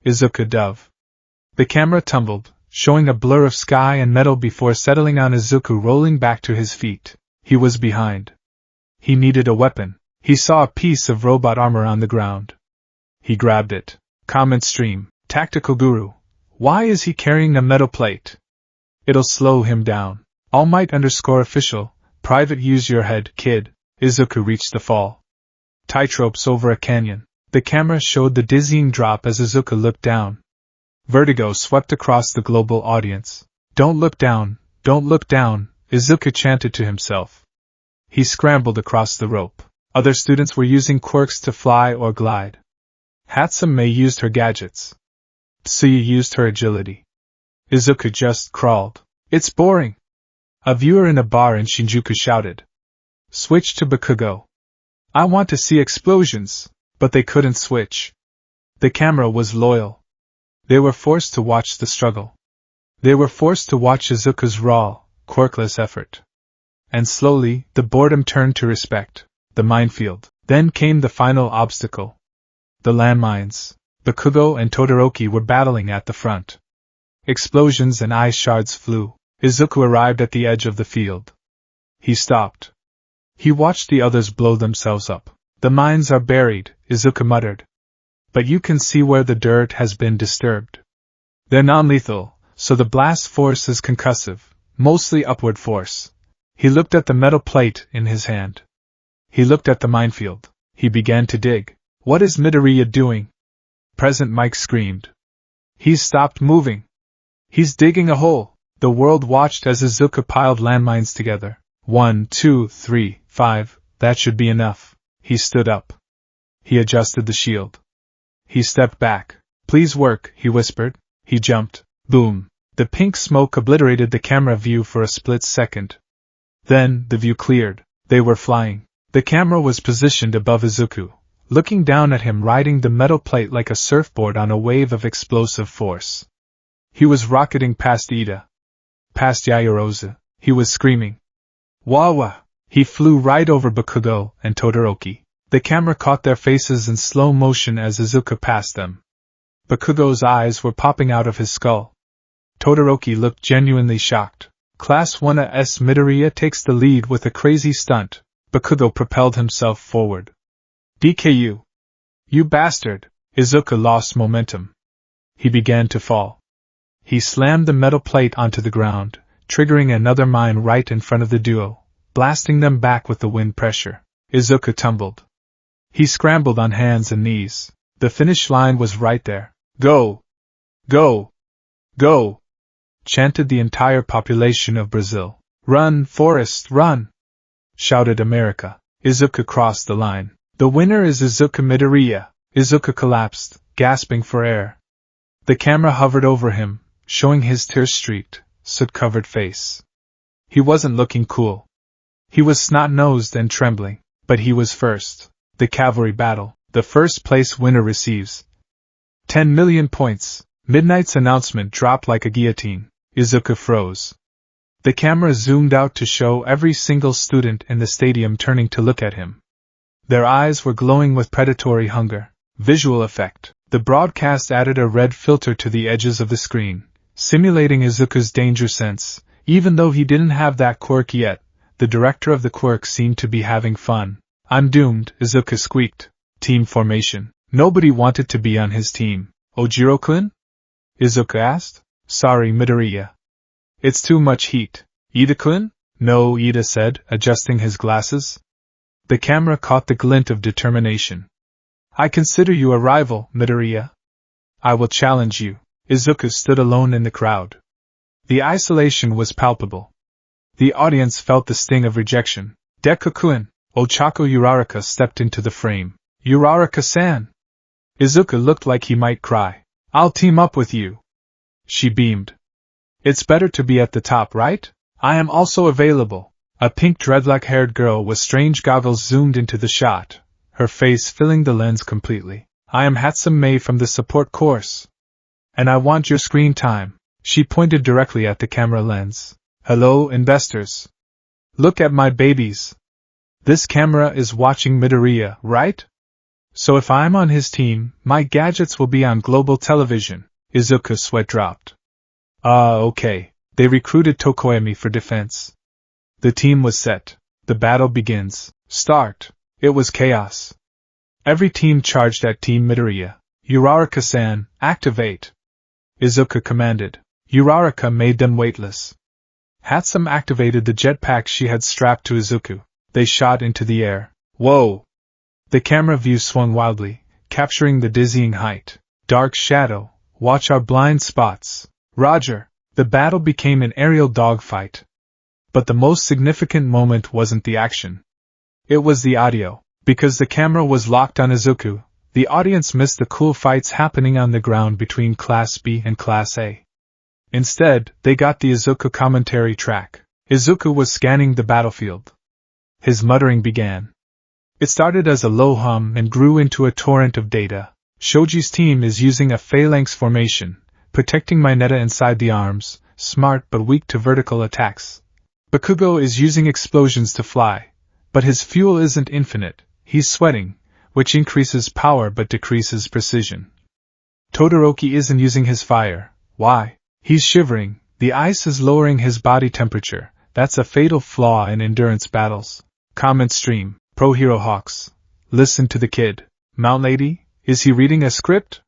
Izuku dove. The camera tumbled, showing a blur of sky and metal before settling on Izuku rolling back to his feet. He was behind. He needed a weapon. He saw a piece of robot armor on the ground. He grabbed it. Comment stream. Tactical Guru. Why is he carrying a metal plate? It'll slow him down. All Might _official. Private use your head, kid. Izuku reached the fall. Tightropes over a canyon. The camera showed the dizzying drop as Izuku looked down. Vertigo swept across the global audience. Don't look down, Izuku chanted to himself. He scrambled across the rope. Other students were using quirks to fly or glide. Hatsume used her gadgets. Tsuyu used her agility. Izuku just crawled. It's boring. A viewer in a bar in Shinjuku shouted. Switch to Bakugo. I want to see explosions, but they couldn't switch. The camera was loyal. They were forced to watch the struggle. They were forced to watch Izuku's raw, quirkless effort. And slowly, the boredom turned to respect. The minefield. Then came the final obstacle. The landmines. Bakugo and Todoroki were battling at the front. Explosions and ice shards flew. Izuku arrived at the edge of the field. He stopped. He watched the others blow themselves up. The mines are buried, Izuku muttered. But you can see where the dirt has been disturbed. They're non-lethal, so the blast force is concussive, mostly upward force. He looked at the metal plate in his hand. He looked at the minefield. He began to dig. What is Midoriya doing? Present Mike screamed. He's stopped moving. He's digging a hole. The world watched as Izuku piled landmines together. 1, 2, 3, 5, that should be enough. He stood up. He adjusted the shield. He stepped back. Please work, he whispered. He jumped. Boom. The pink smoke obliterated the camera view for a split second. Then, the view cleared. They were flying. The camera was positioned above Izuku, looking down at him riding the metal plate like a surfboard on a wave of explosive force. He was rocketing past Ida. Past Yaoyorozu. He was screaming. Wawa! He flew right over Bakugo and Todoroki. The camera caught their faces in slow motion as Izuku passed them. Bakugo's eyes were popping out of his skull. Todoroki looked genuinely shocked. Class 1A Midoriya takes the lead with a crazy stunt. Bakugo propelled himself forward. DKU! You bastard! Izuku lost momentum. He began to fall. He slammed the metal plate onto the ground, triggering another mine right in front of the duo, blasting them back with the wind pressure. Izuku tumbled. He scrambled on hands and knees. The finish line was right there. Go! Go! Go! Chanted the entire population of Brazil. Run, Forrest, run! Shouted America. Izuku crossed the line. The winner is Izuku Midoriya. Izuku collapsed, gasping for air. The camera hovered over him, showing his tear-streaked, soot-covered face. He wasn't looking cool. He was snot-nosed and trembling, but he was first. The cavalry battle. The first-place winner receives 10 million points. Midnight's announcement dropped like a guillotine. Izuku froze. The camera zoomed out to show every single student in the stadium turning to look at him. Their eyes were glowing with predatory hunger. Visual effect. The broadcast added a red filter to the edges of the screen, simulating Izuku's danger sense. Even though he didn't have that quirk yet, the director of the quirk seemed to be having fun. I'm doomed, Izuku squeaked. Team formation. Nobody wanted to be on his team. Ojiro-kun? Izuku asked. Sorry, Midoriya. It's too much heat. Ida-kun? No, Ida said, adjusting his glasses. The camera caught the glint of determination. I consider you a rival, Midoriya. I will challenge you. Izuku stood alone in the crowd. The isolation was palpable. The audience felt the sting of rejection. Deku-kun. Ochako Uraraka stepped into the frame. Uraraka-san! Izuku looked like he might cry. I'll team up with you. She beamed. It's better to be at the top, right? I am also available. A pink dreadlock-haired girl with strange goggles zoomed into the shot, her face filling the lens completely. I am Hatsume from the support course. And I want your screen time. She pointed directly at the camera lens. Hello, investors. Look at my babies. This camera is watching Midoriya, right? So if I'm on his team, my gadgets will be on global television. Izuku's sweat dropped. Okay. They recruited Tokoyami for defense. The team was set. The battle begins. Start. It was chaos. Every team charged at Team Midoriya. Uraraka-san, activate. Izuku commanded. Uraraka made them weightless. Hatsum activated the jetpack she had strapped to Izuku. They shot into the air. Whoa! The camera view swung wildly, capturing the dizzying height. Dark shadow, watch our blind spots. Roger! The battle became an aerial dogfight. But the most significant moment wasn't the action. It was the audio. Because the camera was locked on Izuku, the audience missed the cool fights happening on the ground between Class B and Class A. Instead, they got the Izuku commentary track. Izuku was scanning the battlefield. His muttering began. It started as a low hum and grew into a torrent of data. Shoji's team is using a phalanx formation, protecting Mineta inside the arms, smart but weak to vertical attacks. Bakugo is using explosions to fly, but his fuel isn't infinite. He's sweating, which increases power but decreases precision. Todoroki isn't using his fire. Why? He's shivering. The ice is lowering his body temperature. That's a fatal flaw in endurance battles. Comment stream. Pro Hero Hawks. Listen to the kid. Mount Lady, is he reading a script?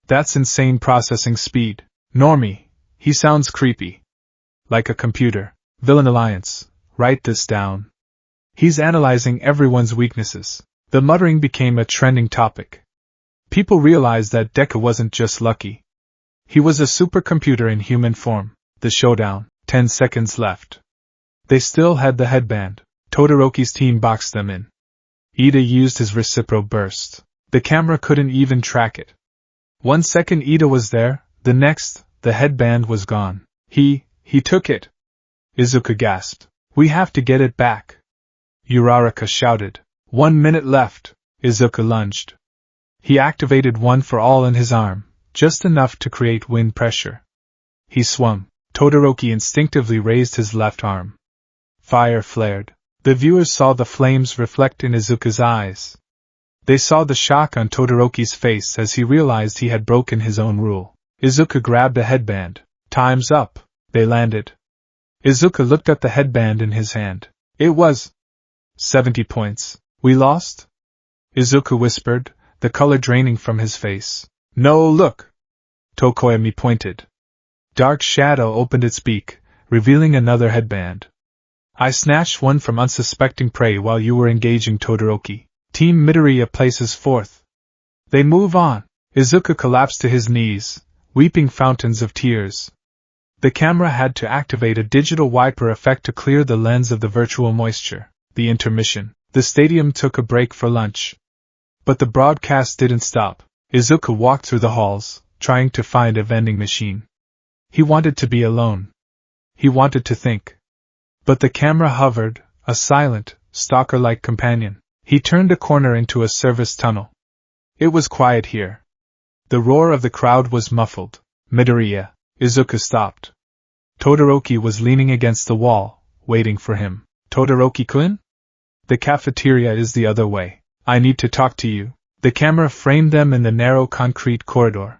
That's insane processing speed. Normie, he sounds creepy. Like a computer. Villain Alliance. Write this down. He's analyzing everyone's weaknesses. The muttering became a trending topic. People realized that Deku wasn't just lucky. He was a supercomputer in human form. The showdown. 10 seconds left. They still had the headband. Todoroki's team boxed them in. Ida used his recipro burst. The camera couldn't even track it. 1 second Ida was there, the next, the headband was gone. He took it. Izuku gasped. We have to get it back. Uraraka shouted. 1 minute left. Izuku lunged. He activated one for all in his arm, just enough to create wind pressure. He swung. Todoroki instinctively raised his left arm. Fire flared. The viewers saw the flames reflect in Izuku's eyes. They saw the shock on Todoroki's face as he realized he had broken his own rule. Izuku grabbed a headband. Time's up. They landed. Izuku looked at the headband in his hand. It was 70 points. We lost? Izuku whispered, the color draining from his face. No, look! Tokoyami pointed. Dark shadow opened its beak, revealing another headband. I snatched one from unsuspecting prey while you were engaging Todoroki. Team Midoriya places fourth. They move on. Izuku collapsed to his knees, weeping fountains of tears. The camera had to activate a digital wiper effect to clear the lens of the virtual moisture. The intermission. The stadium took a break for lunch. But the broadcast didn't stop. Izuku walked through the halls, trying to find a vending machine. He wanted to be alone. He wanted to think. But the camera hovered, a silent, stalker-like companion. He turned a corner into a service tunnel. It was quiet here. The roar of the crowd was muffled. Midoriya. Izuku stopped. Todoroki was leaning against the wall, waiting for him. Todoroki-kun? The cafeteria is the other way. I need to talk to you. The camera framed them in the narrow concrete corridor.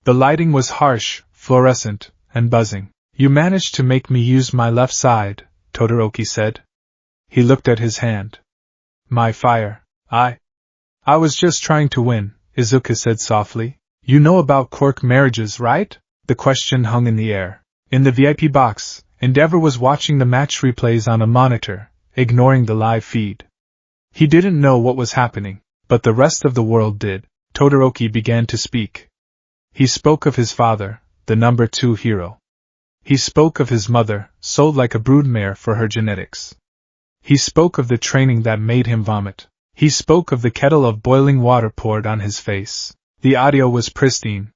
The lighting was harsh, fluorescent, and buzzing. You managed to make me use my left side, Todoroki said. He looked at his hand. My fire. I was just trying to win, Izuku said softly. You know about quirk marriages, right? The question hung in the air. In the VIP box, Endeavor was watching the match replays on a monitor, ignoring the live feed. He didn't know what was happening, but the rest of the world did. Todoroki began to speak. He spoke of his father, the number 2 hero. He spoke of his mother, sold like a broodmare for her genetics. He spoke of the training that made him vomit. He spoke of the kettle of boiling water poured on his face. The audio was pristine.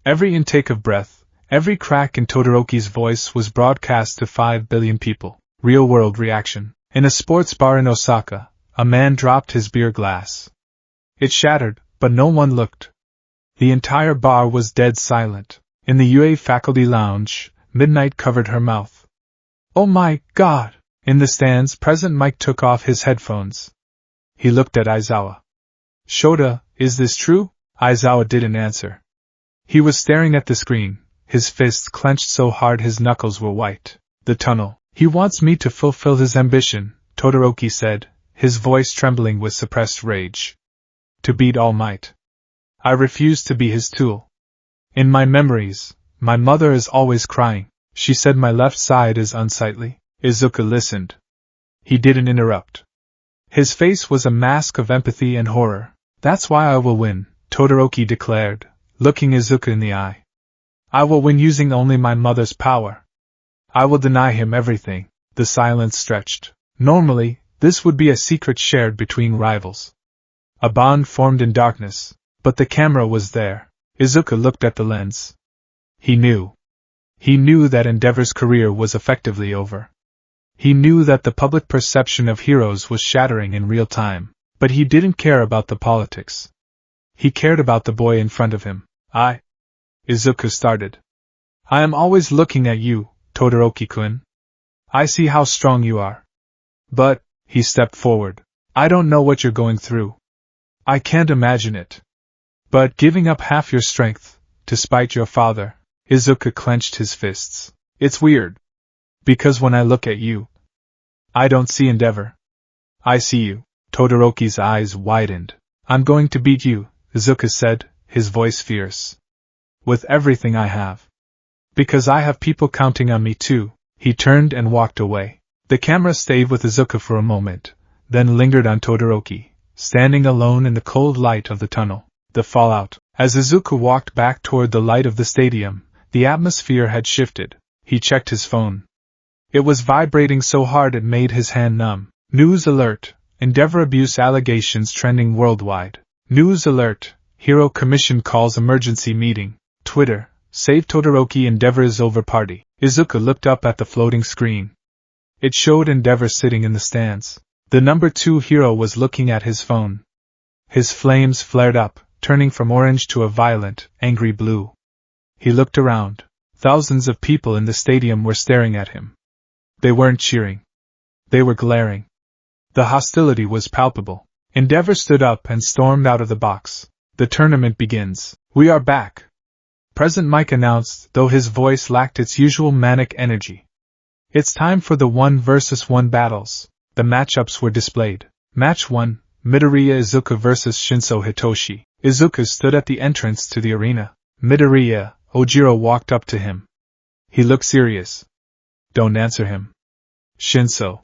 Every intake of breath, every crack in Todoroki's voice was broadcast to 5 billion people. Real-world reaction. In a sports bar in Osaka, a man dropped his beer glass. It shattered, but no one looked. The entire bar was dead silent. In the UA faculty lounge, Midnight covered her mouth. Oh my God! In the stands, President Mike took off his headphones. He looked at Aizawa. Shota, is this true? Aizawa didn't answer. He was staring at the screen, his fists clenched so hard his knuckles were white. The tunnel. He wants me to fulfill his ambition, Todoroki said, his voice trembling with suppressed rage. To beat All Might. I refuse to be his tool. In my memories, my mother is always crying. She said my left side is unsightly. Izuku listened. He didn't interrupt. His face was a mask of empathy and horror. That's why I will win, Todoroki declared, looking Izuku in the eye. I will win using only my mother's power. I will deny him everything. The silence stretched. Normally, this would be a secret shared between rivals. A bond formed in darkness, but the camera was there. Izuku looked at the lens. He knew. He knew that Endeavor's career was effectively over. He knew that the public perception of heroes was shattering in real time, but he didn't care about the politics. He cared about the boy in front of him. Izuku started. I am always looking at you, Todoroki-kun. I see how strong you are. But, he stepped forward, I don't know what you're going through. I can't imagine it. But giving up half your strength, to spite your father, Izuku clenched his fists. It's weird. Because when I look at you, I don't see Endeavor. I see you. Todoroki's eyes widened. I'm going to beat you, Izuku said, his voice fierce. With everything I have. Because I have people counting on me too. He turned and walked away. The camera stayed with Izuku for a moment, then lingered on Todoroki, standing alone in the cold light of the tunnel. The fallout. As Izuku walked back toward the light of the stadium, the atmosphere had shifted. He checked his phone. It was vibrating so hard it made his hand numb. News alert. Endeavor abuse allegations trending worldwide. News alert. Hero Commission calls emergency meeting. Twitter. Save Todoroki, Endeavor is over party. Izuku looked up at the floating screen. It showed Endeavor sitting in the stands. The number 2 hero was looking at his phone. His flames flared up, turning from orange to a violent, angry blue. He looked around. Thousands of people in the stadium were staring at him. They weren't cheering. They were glaring. The hostility was palpable. Endeavor stood up and stormed out of the box. The tournament begins. We are back. President Mike announced, though his voice lacked its usual manic energy. It's time for the 1-versus-1 battles. The matchups were displayed. Match 1, Midoriya Izuku vs Shinso Hitoshi. Izuku stood at the entrance to the arena. Midoriya, Ojiro walked up to him. He looked serious. Don't answer him. Shinso.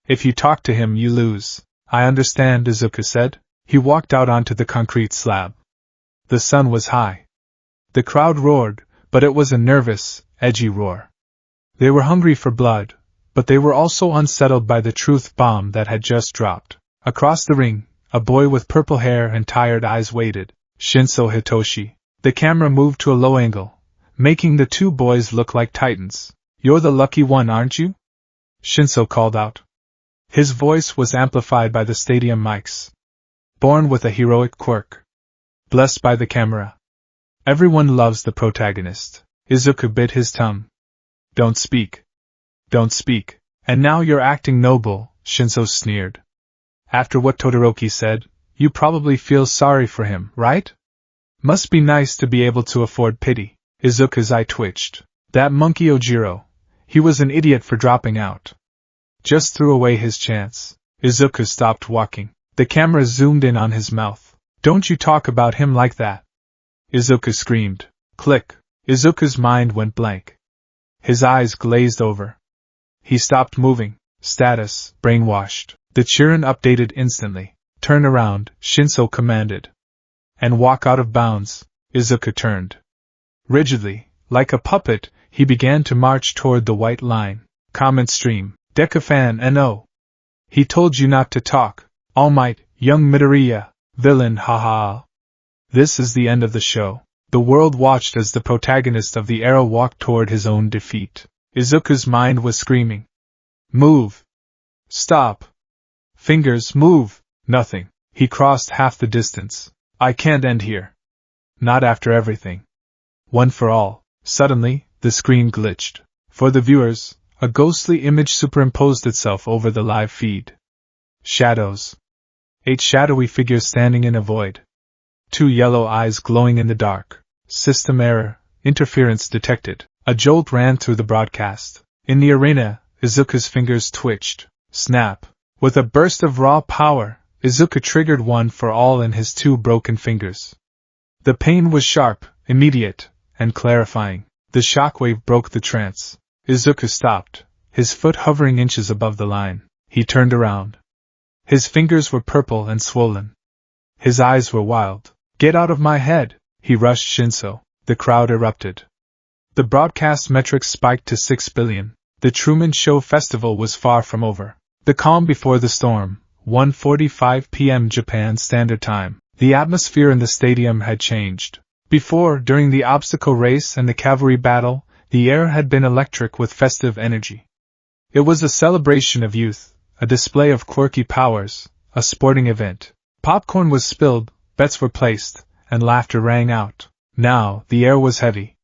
If you talk to him you lose. I understand, Izuku said. He walked out onto the concrete slab. The sun was high. The crowd roared, but it was a nervous, edgy roar. They were hungry for blood, but they were also unsettled by the truth bomb that had just dropped. Across the ring, a boy with purple hair and tired eyes waited. Shinso Hitoshi. The camera moved to a low angle, making the two boys look like titans. You're the lucky one, aren't you? Shinso called out. His voice was amplified by the stadium mics. Born with a heroic quirk. Blessed by the camera. Everyone loves the protagonist. Izuku bit his tongue. Don't speak. Don't speak. And now you're acting noble, Shinso sneered. After what Todoroki said, you probably feel sorry for him, right? Must be nice to be able to afford pity. Izuku's eye twitched. That monkey Ojiro. He was an idiot for dropping out. Just threw away his chance. Izuku stopped walking. The camera zoomed in on his mouth. Don't you talk about him like that. Izuku screamed. Click. Izuku's mind went blank. His eyes glazed over. He stopped moving. Status, brainwashed. The Chirin updated instantly. Turn around, Shinso commanded. And walk out of bounds. Izuku turned. Rigidly, like a puppet, he began to march toward the white line. Comment stream. Deku-fan no. He told you not to talk. All Might, young Midoriya, villain haha. This is the end of the show. The world watched as the protagonist of the era walked toward his own defeat. Izuku's mind was screaming. Move. Stop. Fingers, move. Nothing. He crossed half the distance. I can't end here. Not after everything. One for all. Suddenly, the screen glitched. For the viewers, a ghostly image superimposed itself over the live feed. Shadows. 8 shadowy figures standing in a void. 2 yellow eyes glowing in the dark. System error. Interference detected. A jolt ran through the broadcast. In the arena, Izuku's fingers twitched. Snap. With a burst of raw power, Izuku triggered one for all in his 2 broken fingers. The pain was sharp, immediate, and clarifying. The shockwave broke the trance. Izuku stopped, his foot hovering inches above the line. He turned around. His fingers were purple and swollen. His eyes were wild. "Get out of my head!" he rushed Shinso. The crowd erupted. The broadcast metrics spiked to 6 billion. The Truman Show Festival was far from over. The calm before the storm, 1:45 p.m. Japan Standard Time. The atmosphere in the stadium had changed. Before, during the obstacle race and the cavalry battle, the air had been electric with festive energy. It was a celebration of youth, a display of quirky powers, a sporting event. Popcorn was spilled, bets were placed, and laughter rang out. Now, the air was heavy.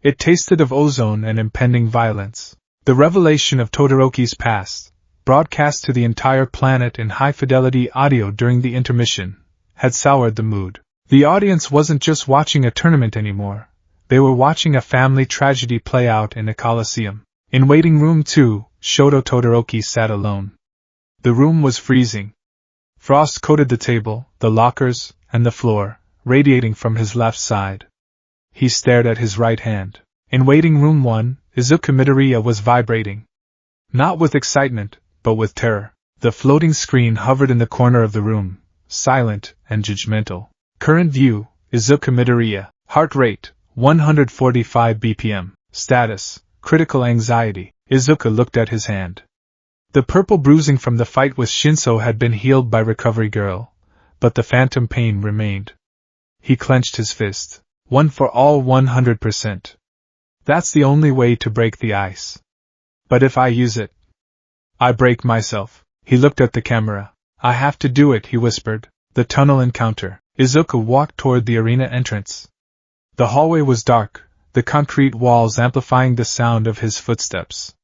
It tasted of ozone and impending violence. The revelation of Todoroki's past, broadcast to the entire planet in high-fidelity audio during the intermission, had soured the mood. The audience wasn't just watching a tournament anymore. They were watching a family tragedy play out in a coliseum. In waiting room 2, Shoto Todoroki sat alone. The room was freezing. Frost coated the table, the lockers, and the floor, radiating from his left side. He stared at his right hand. In waiting room 1, Izuku Midoriya was vibrating. Not with excitement, but with terror. The floating screen hovered in the corner of the room, silent and judgmental. Current view, Izuku Midoriya. Heart rate, 145 BPM. Status, critical anxiety. Izuku looked at his hand. The purple bruising from the fight with Shinso had been healed by Recovery Girl, but the phantom pain remained. He clenched his fist. One for all, 100%. That's the only way to break the ice. But if I use it, I break myself. He looked at the camera. I have to do it, he whispered. The tunnel encounter. Izuku walked toward the arena entrance. The hallway was dark, the concrete walls amplifying the sound of his footsteps.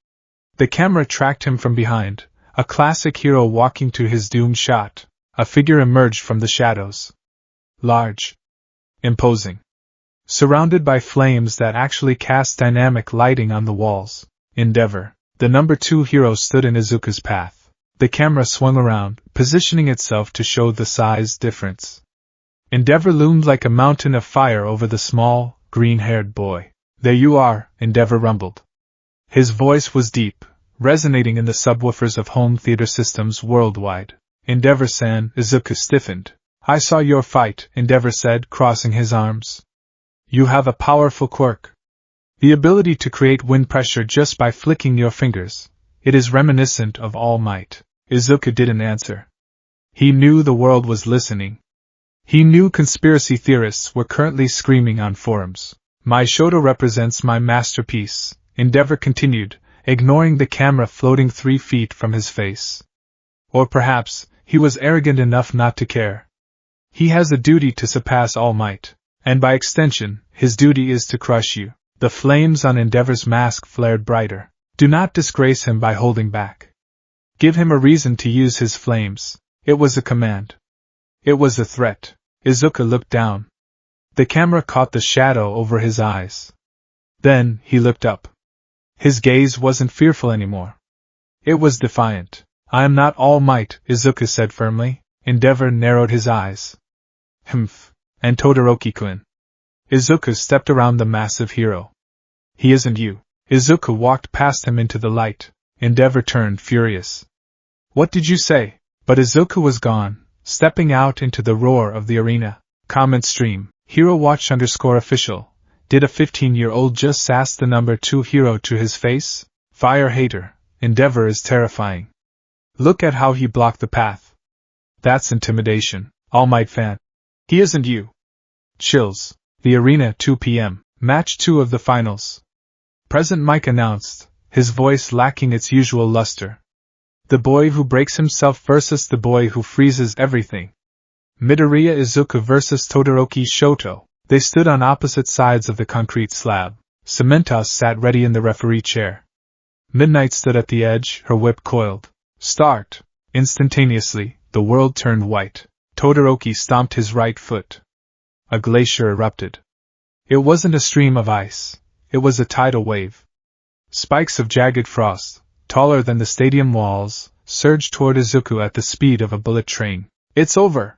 The camera tracked him from behind, a classic hero walking to his doomed shot. A figure emerged from the shadows. Large. Imposing. Surrounded by flames that actually cast dynamic lighting on the walls. Endeavor. The number 2 hero stood in Izuku's path. The camera swung around, positioning itself to show the size difference. Endeavor loomed like a mountain of fire over the small, green-haired boy. There you are, Endeavor rumbled. His voice was deep, resonating in the subwoofers of home theater systems worldwide. Endeavor-san, Izuku stiffened. I saw your fight, Endeavor said, crossing his arms. You have a powerful quirk. The ability to create wind pressure just by flicking your fingers. It is reminiscent of All Might. Izuku didn't answer. He knew the world was listening. He knew conspiracy theorists were currently screaming on forums. My Shoto represents my masterpiece, Endeavor continued, ignoring the camera floating 3 feet from his face. Or perhaps, he was arrogant enough not to care. He has a duty to surpass All Might, and by extension, his duty is to crush you. The flames on Endeavor's mask flared brighter. Do not disgrace him by holding back. Give him a reason to use his flames. It was a command. It was a threat. Izuku looked down. The camera caught the shadow over his eyes. Then, he looked up. His gaze wasn't fearful anymore. It was defiant. I am not All Might, Izuku said firmly. Endeavor narrowed his eyes. Humph. And Todoroki-kun. Izuku stepped around the massive hero. He isn't you. Izuku walked past him into the light. Endeavor turned furious. What did you say? But Izuku was gone, stepping out into the roar of the arena. Comment stream. Hero Watch _official. Did a 15-year-old just sass the number 2 hero to his face? Fire hater. Endeavor is terrifying. Look at how he blocked the path. That's intimidation. All Might fan. He isn't you. Chills. The arena, 2 p.m. Match 2 of the finals. Present Mike announced, his voice lacking its usual luster. The boy who breaks himself versus the boy who freezes everything. Midoriya Izuku versus Todoroki Shoto. They stood on opposite sides of the concrete slab. Cementos sat ready in the referee chair. Midnight stood at the edge, her whip coiled. Start! Instantaneously, the world turned white. Todoroki stomped his right foot. A glacier erupted. It wasn't a stream of ice. It was a tidal wave. Spikes of jagged frost, taller than the stadium walls, surged toward Izuku at the speed of a bullet train. It's over!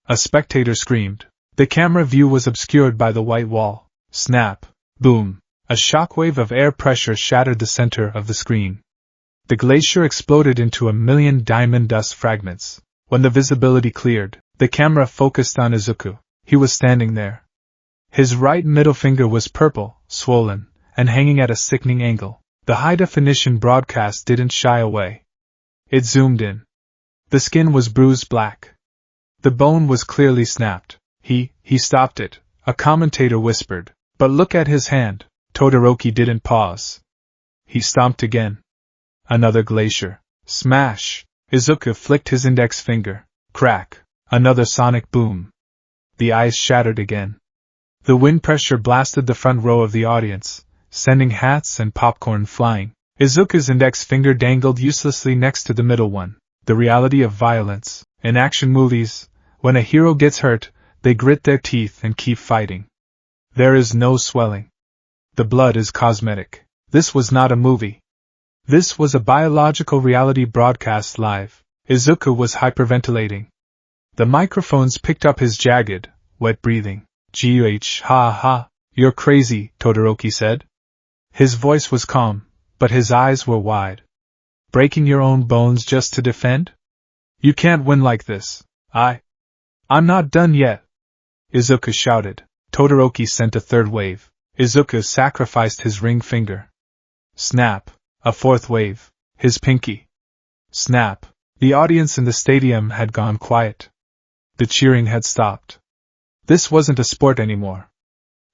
A spectator screamed. The camera view was obscured by the white wall. Snap! Boom! A shockwave of air pressure shattered the center of the screen. The glacier exploded into 1,000,000 diamond dust fragments. When the visibility cleared, the camera focused on Izuku. He was standing there. His right middle finger was purple, swollen, and hanging at a sickening angle. The high-definition broadcast didn't shy away. It zoomed in. The skin was bruised black. The bone was clearly snapped. He stopped it, a commentator whispered. But look at his hand. Todoroki didn't pause. He stomped again. Another glacier. Smash! Izuku flicked his index finger. Crack! Another sonic boom. The ice shattered again. The wind pressure blasted the front row of the audience, sending hats and popcorn flying. Izuku's index finger dangled uselessly next to the middle one. The reality of violence. In action movies, when a hero gets hurt, they grit their teeth and keep fighting. There is no swelling. The blood is cosmetic. This was not a movie. This was a biological reality broadcast live. Izuku was hyperventilating. The microphones picked up his jagged, wet breathing. Ha, you're crazy, Todoroki said. His voice was calm, but his eyes were wide. Breaking your own bones just to defend? You can't win like this. I'm not done yet. Izuku shouted. Todoroki sent a third wave. Izuku sacrificed his ring finger. Snap! A fourth wave. His pinky. Snap! The audience in the stadium had gone quiet. The cheering had stopped. This wasn't a sport anymore.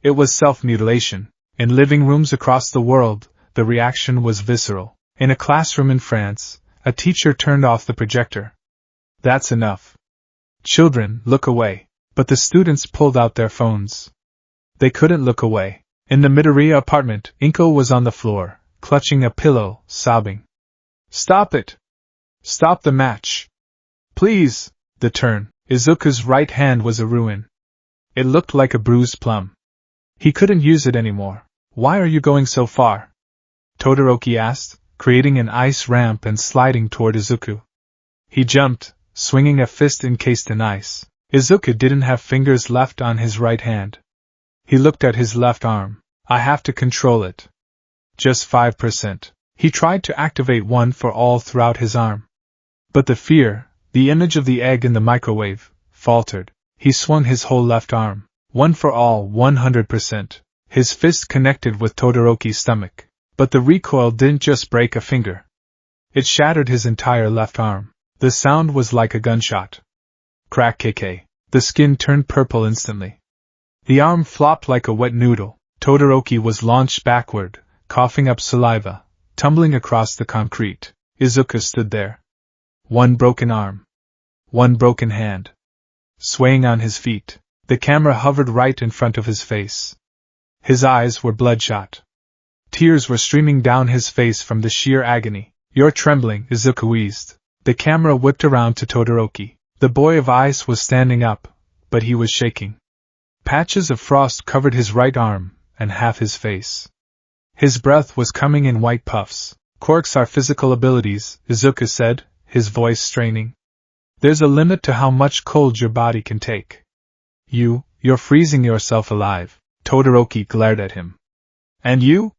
It was self-mutilation. In living rooms across the world, the reaction was visceral. In a classroom in France, a teacher turned off the projector. That's enough. Children, look away. But the students pulled out their phones. They couldn't look away. In the Midoriya apartment, Inko was on the floor, clutching a pillow, sobbing. Stop it! Stop the match! Please! The turn. Izuku's right hand was a ruin. It looked like a bruised plum. He couldn't use it anymore. Why are you going so far? Todoroki asked, creating an ice ramp and sliding toward Izuku. He jumped, swinging a fist encased in ice. Izuku didn't have fingers left on his right hand. He looked at his left arm. I have to control it. Just 5%. He tried to activate one for all throughout his arm. But the fear, the image of the egg in the microwave, faltered. He swung his whole left arm. One for all, 100%. His fist connected with Todoroki's stomach. But the recoil didn't just break a finger. It shattered his entire left arm. The sound was like a gunshot. Crack KK. The skin turned purple instantly. The arm flopped like a wet noodle. Todoroki was launched backward, coughing up saliva, tumbling across the concrete. Izuku stood there. One broken arm. One broken hand. Swaying on his feet, the camera hovered right in front of his face. His eyes were bloodshot. Tears were streaming down his face from the sheer agony. You're trembling, Izuku wheezed. The camera whipped around to Todoroki. The boy of ice was standing up, but he was shaking. Patches of frost covered his right arm, and half his face. His breath was coming in white puffs. Quirks are physical abilities, Izuku said, his voice straining. There's a limit to how much cold your body can take. You're freezing yourself alive. Todoroki glared at him. And you?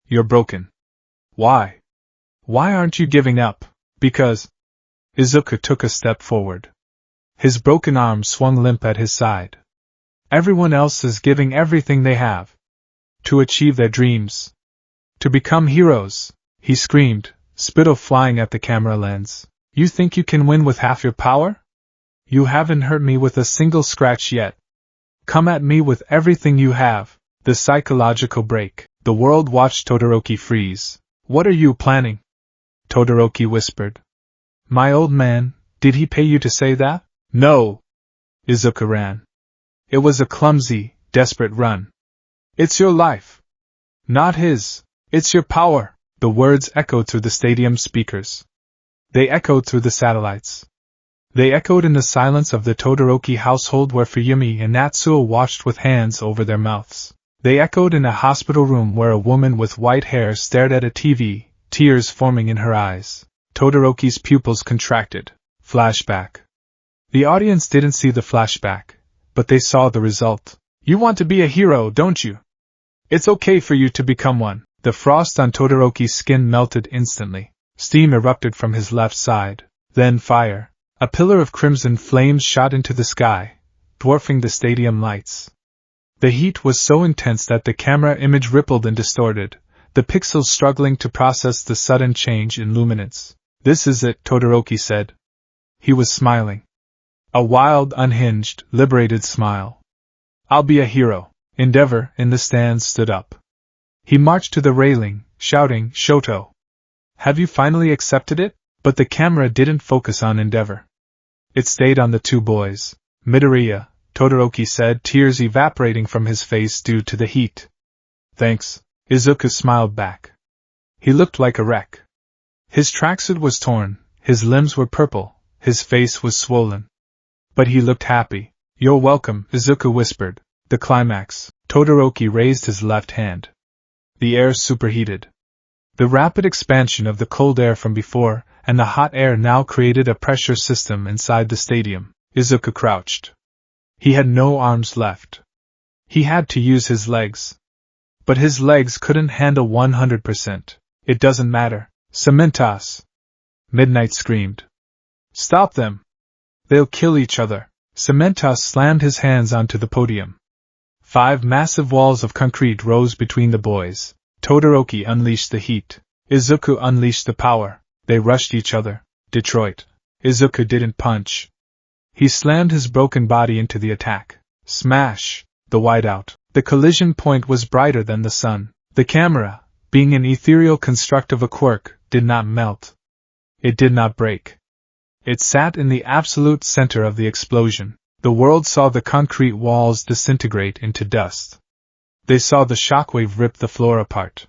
You're broken. Why? Why aren't you giving up? Because... Izuku took a step forward. His broken arm swung limp at his side. Everyone else is giving everything they have. To achieve their dreams. To become heroes, he screamed, spittle flying at the camera lens. You think you can win with half your power? You haven't hurt me with a single scratch yet. Come at me with everything you have. The psychological break. The world watched Todoroki freeze. What are you planning? Todoroki whispered. My old man, did he pay you to say that? No. Izuku ran. It was a clumsy, desperate run. It's your life. Not his. It's your power. The words echoed through the stadium speakers. They echoed through the satellites. They echoed in the silence of the Todoroki household where Fuyumi and Natsuo watched with hands over their mouths. They echoed in a hospital room where a woman with white hair stared at a TV, tears forming in her eyes. Todoroki's pupils contracted. Flashback. The audience didn't see the flashback, but they saw the result. You want to be a hero, don't you? It's okay for you to become one. The frost on Todoroki's skin melted instantly. Steam erupted from his left side. Then fire. A pillar of crimson flames shot into the sky, dwarfing the stadium lights. The heat was so intense that the camera image rippled and distorted, the pixels struggling to process the sudden change in luminance. This is it, Todoroki said. He was smiling. A wild, unhinged, liberated smile. I'll be a hero. Endeavor, in the stands, stood up. He marched to the railing, shouting, Shoto! Have you finally accepted it? But the camera didn't focus on Endeavor. It stayed on the two boys. Midoriya, Todoroki said, tears evaporating from his face due to the heat. Thanks. Izuku smiled back. He looked like a wreck. His tracksuit was torn, his limbs were purple, his face was swollen. But he looked happy. You're welcome, Izuku whispered. The climax. Todoroki raised his left hand. The air superheated. The rapid expansion of the cold air from before, and the hot air now created a pressure system inside the stadium. Izuku crouched. He had no arms left. He had to use his legs. But his legs couldn't handle 100%. It doesn't matter. Cementas! Midnight screamed. Stop them! They'll kill each other. Cementas slammed his hands onto the podium. 5 massive walls of concrete rose between the boys. Todoroki unleashed the heat. Izuku unleashed the power. They rushed each other. Detroit. Izuku didn't punch. He slammed his broken body into the attack. Smash! The whiteout. The collision point was brighter than the sun. The camera, being an ethereal construct of a quirk, did not melt. It did not break. It sat in the absolute center of the explosion. The world saw the concrete walls disintegrate into dust. They saw the shockwave rip the floor apart.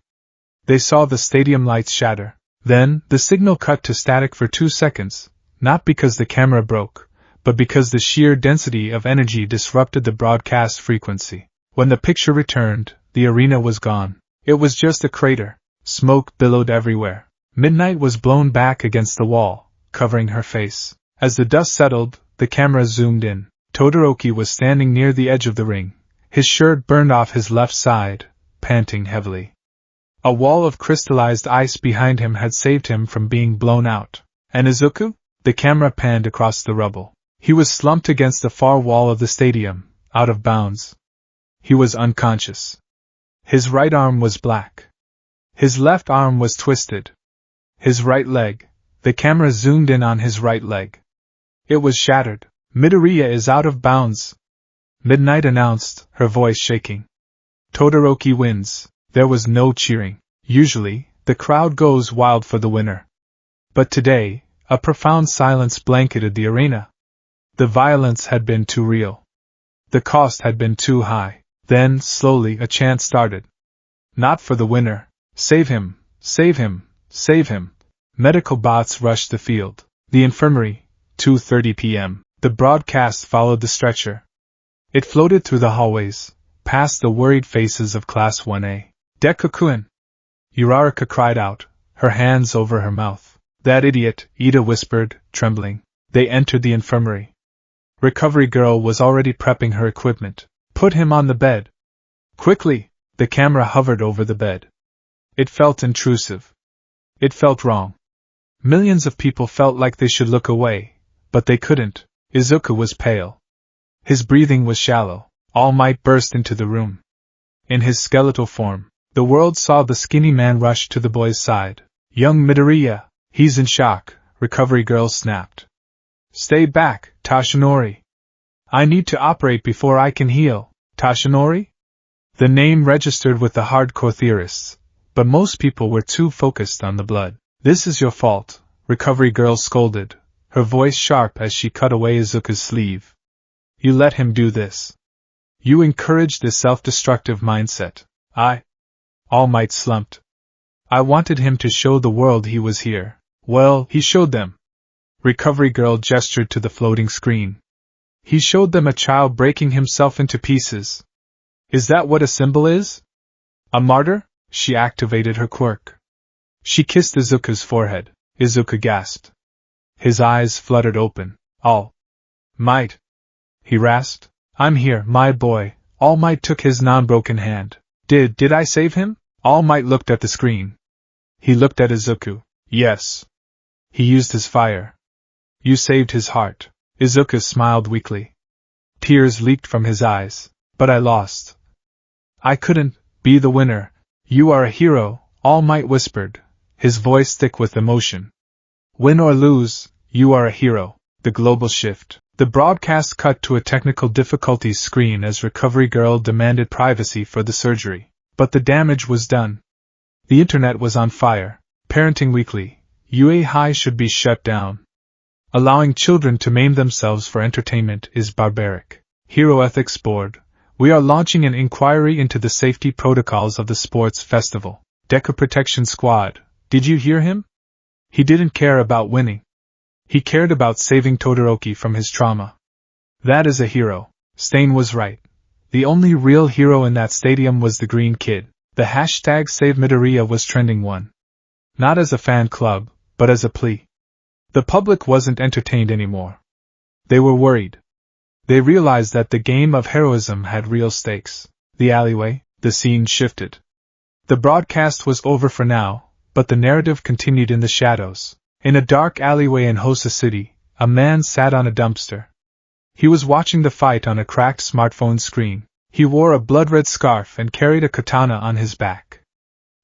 They saw the stadium lights shatter. Then, the signal cut to static for 2 seconds, not because the camera broke, but because the sheer density of energy disrupted the broadcast frequency. When the picture returned, the arena was gone. It was just a crater. Smoke billowed everywhere. Midnight was blown back against the wall, covering her face. As the dust settled, the camera zoomed in. Todoroki was standing near the edge of the ring. His shirt burned off his left side, panting heavily. A wall of crystallized ice behind him had saved him from being blown out. And Izuku? The camera panned across the rubble. He was slumped against the far wall of the stadium, out of bounds. He was unconscious. His right arm was black. His left arm was twisted. His right leg. The camera zoomed in on his right leg. It was shattered. Midoriya is out of bounds. Midnight announced, her voice shaking. Todoroki wins. There was no cheering. Usually, the crowd goes wild for the winner. But today, a profound silence blanketed the arena. The violence had been too real. The cost had been too high. Then, slowly, a chant started. Not for the winner. Save him, save him, save him. Medical bots rushed the field. The infirmary, 2:30 p.m. The broadcast followed the stretcher. It floated through the hallways, past the worried faces of Class 1A. Deku-kun! Uraraka cried out, her hands over her mouth. That idiot, Ida whispered, trembling. They entered the infirmary. Recovery girl was already prepping her equipment. Put him on the bed. Quickly! The camera hovered over the bed. It felt intrusive. It felt wrong. Millions of people felt like they should look away, but they couldn't. Izuku was pale. His breathing was shallow. All Might burst into the room. In his skeletal form, the world saw the skinny man rush to the boy's side. Young Midoriya, he's in shock, recovery girl snapped. Stay back, Tashinori. I need to operate before I can heal. Tashinori? The name registered with the hardcore theorists, but most people were too focused on the blood. This is your fault, recovery girl scolded, her voice sharp as she cut away Izuku's sleeve. You let him do this. You encourage this self-destructive mindset. All Might slumped. I wanted him to show the world he was here. Well, he showed them. Recovery Girl gestured to the floating screen. He showed them a child breaking himself into pieces. Is that what a symbol is? A martyr? She activated her quirk. She kissed Izuku's forehead. Izuku gasped. His eyes fluttered open. All Might, he rasped. I'm here, my boy. All Might took his non-broken hand. Did I save him? All Might looked at the screen. He looked at Izuku. Yes. He used his fire. You saved his heart. Izuku smiled weakly. Tears leaked from his eyes. But I lost. I couldn't be the winner. You are a hero, All Might whispered, his voice thick with emotion. Win or lose, you are a hero. The global shift. The broadcast cut to a technical difficulties screen as Recovery Girl demanded privacy for the surgery. But the damage was done. The internet was on fire. Parenting Weekly. UA High should be shut down. Allowing children to maim themselves for entertainment is barbaric. Hero Ethics Board. We are launching an inquiry into the safety protocols of the sports festival. Deku Protection Squad. Did you hear him? He didn't care about winning. He cared about saving Todoroki from his trauma. That is a hero. Stain was right. The only real hero in that stadium was the green kid. The hashtag Save Midoriya was trending one. Not as a fan club, but as a plea. The public wasn't entertained anymore. They were worried. They realized that the game of heroism had real stakes. The alleyway, the scene shifted. The broadcast was over for now, but the narrative continued in the shadows. In a dark alleyway in Hosa City, a man sat on a dumpster. He was watching the fight on a cracked smartphone screen. He wore a blood-red scarf and carried a katana on his back.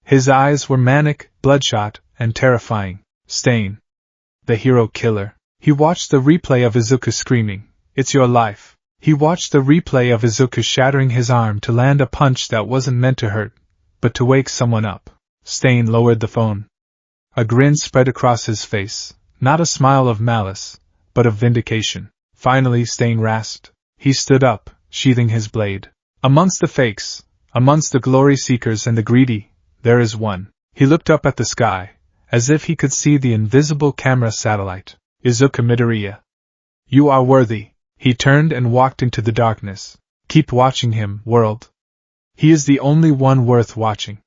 His eyes were manic, bloodshot, and terrifying. Stain. The hero killer. He watched the replay of Izuku screaming, "It's your life." He watched the replay of Izuku shattering his arm to land a punch that wasn't meant to hurt, but to wake someone up. Stain lowered the phone. A grin spread across his face, not a smile of malice, but of vindication. Finally Stain rasped. He stood up, sheathing his blade. Amongst the fakes, amongst the glory seekers and the greedy, there is one. He looked up at the sky, as if he could see the invisible camera satellite. Izuku Midoriya. You are worthy. He turned and walked into the darkness. Keep watching him, world. He is the only one worth watching.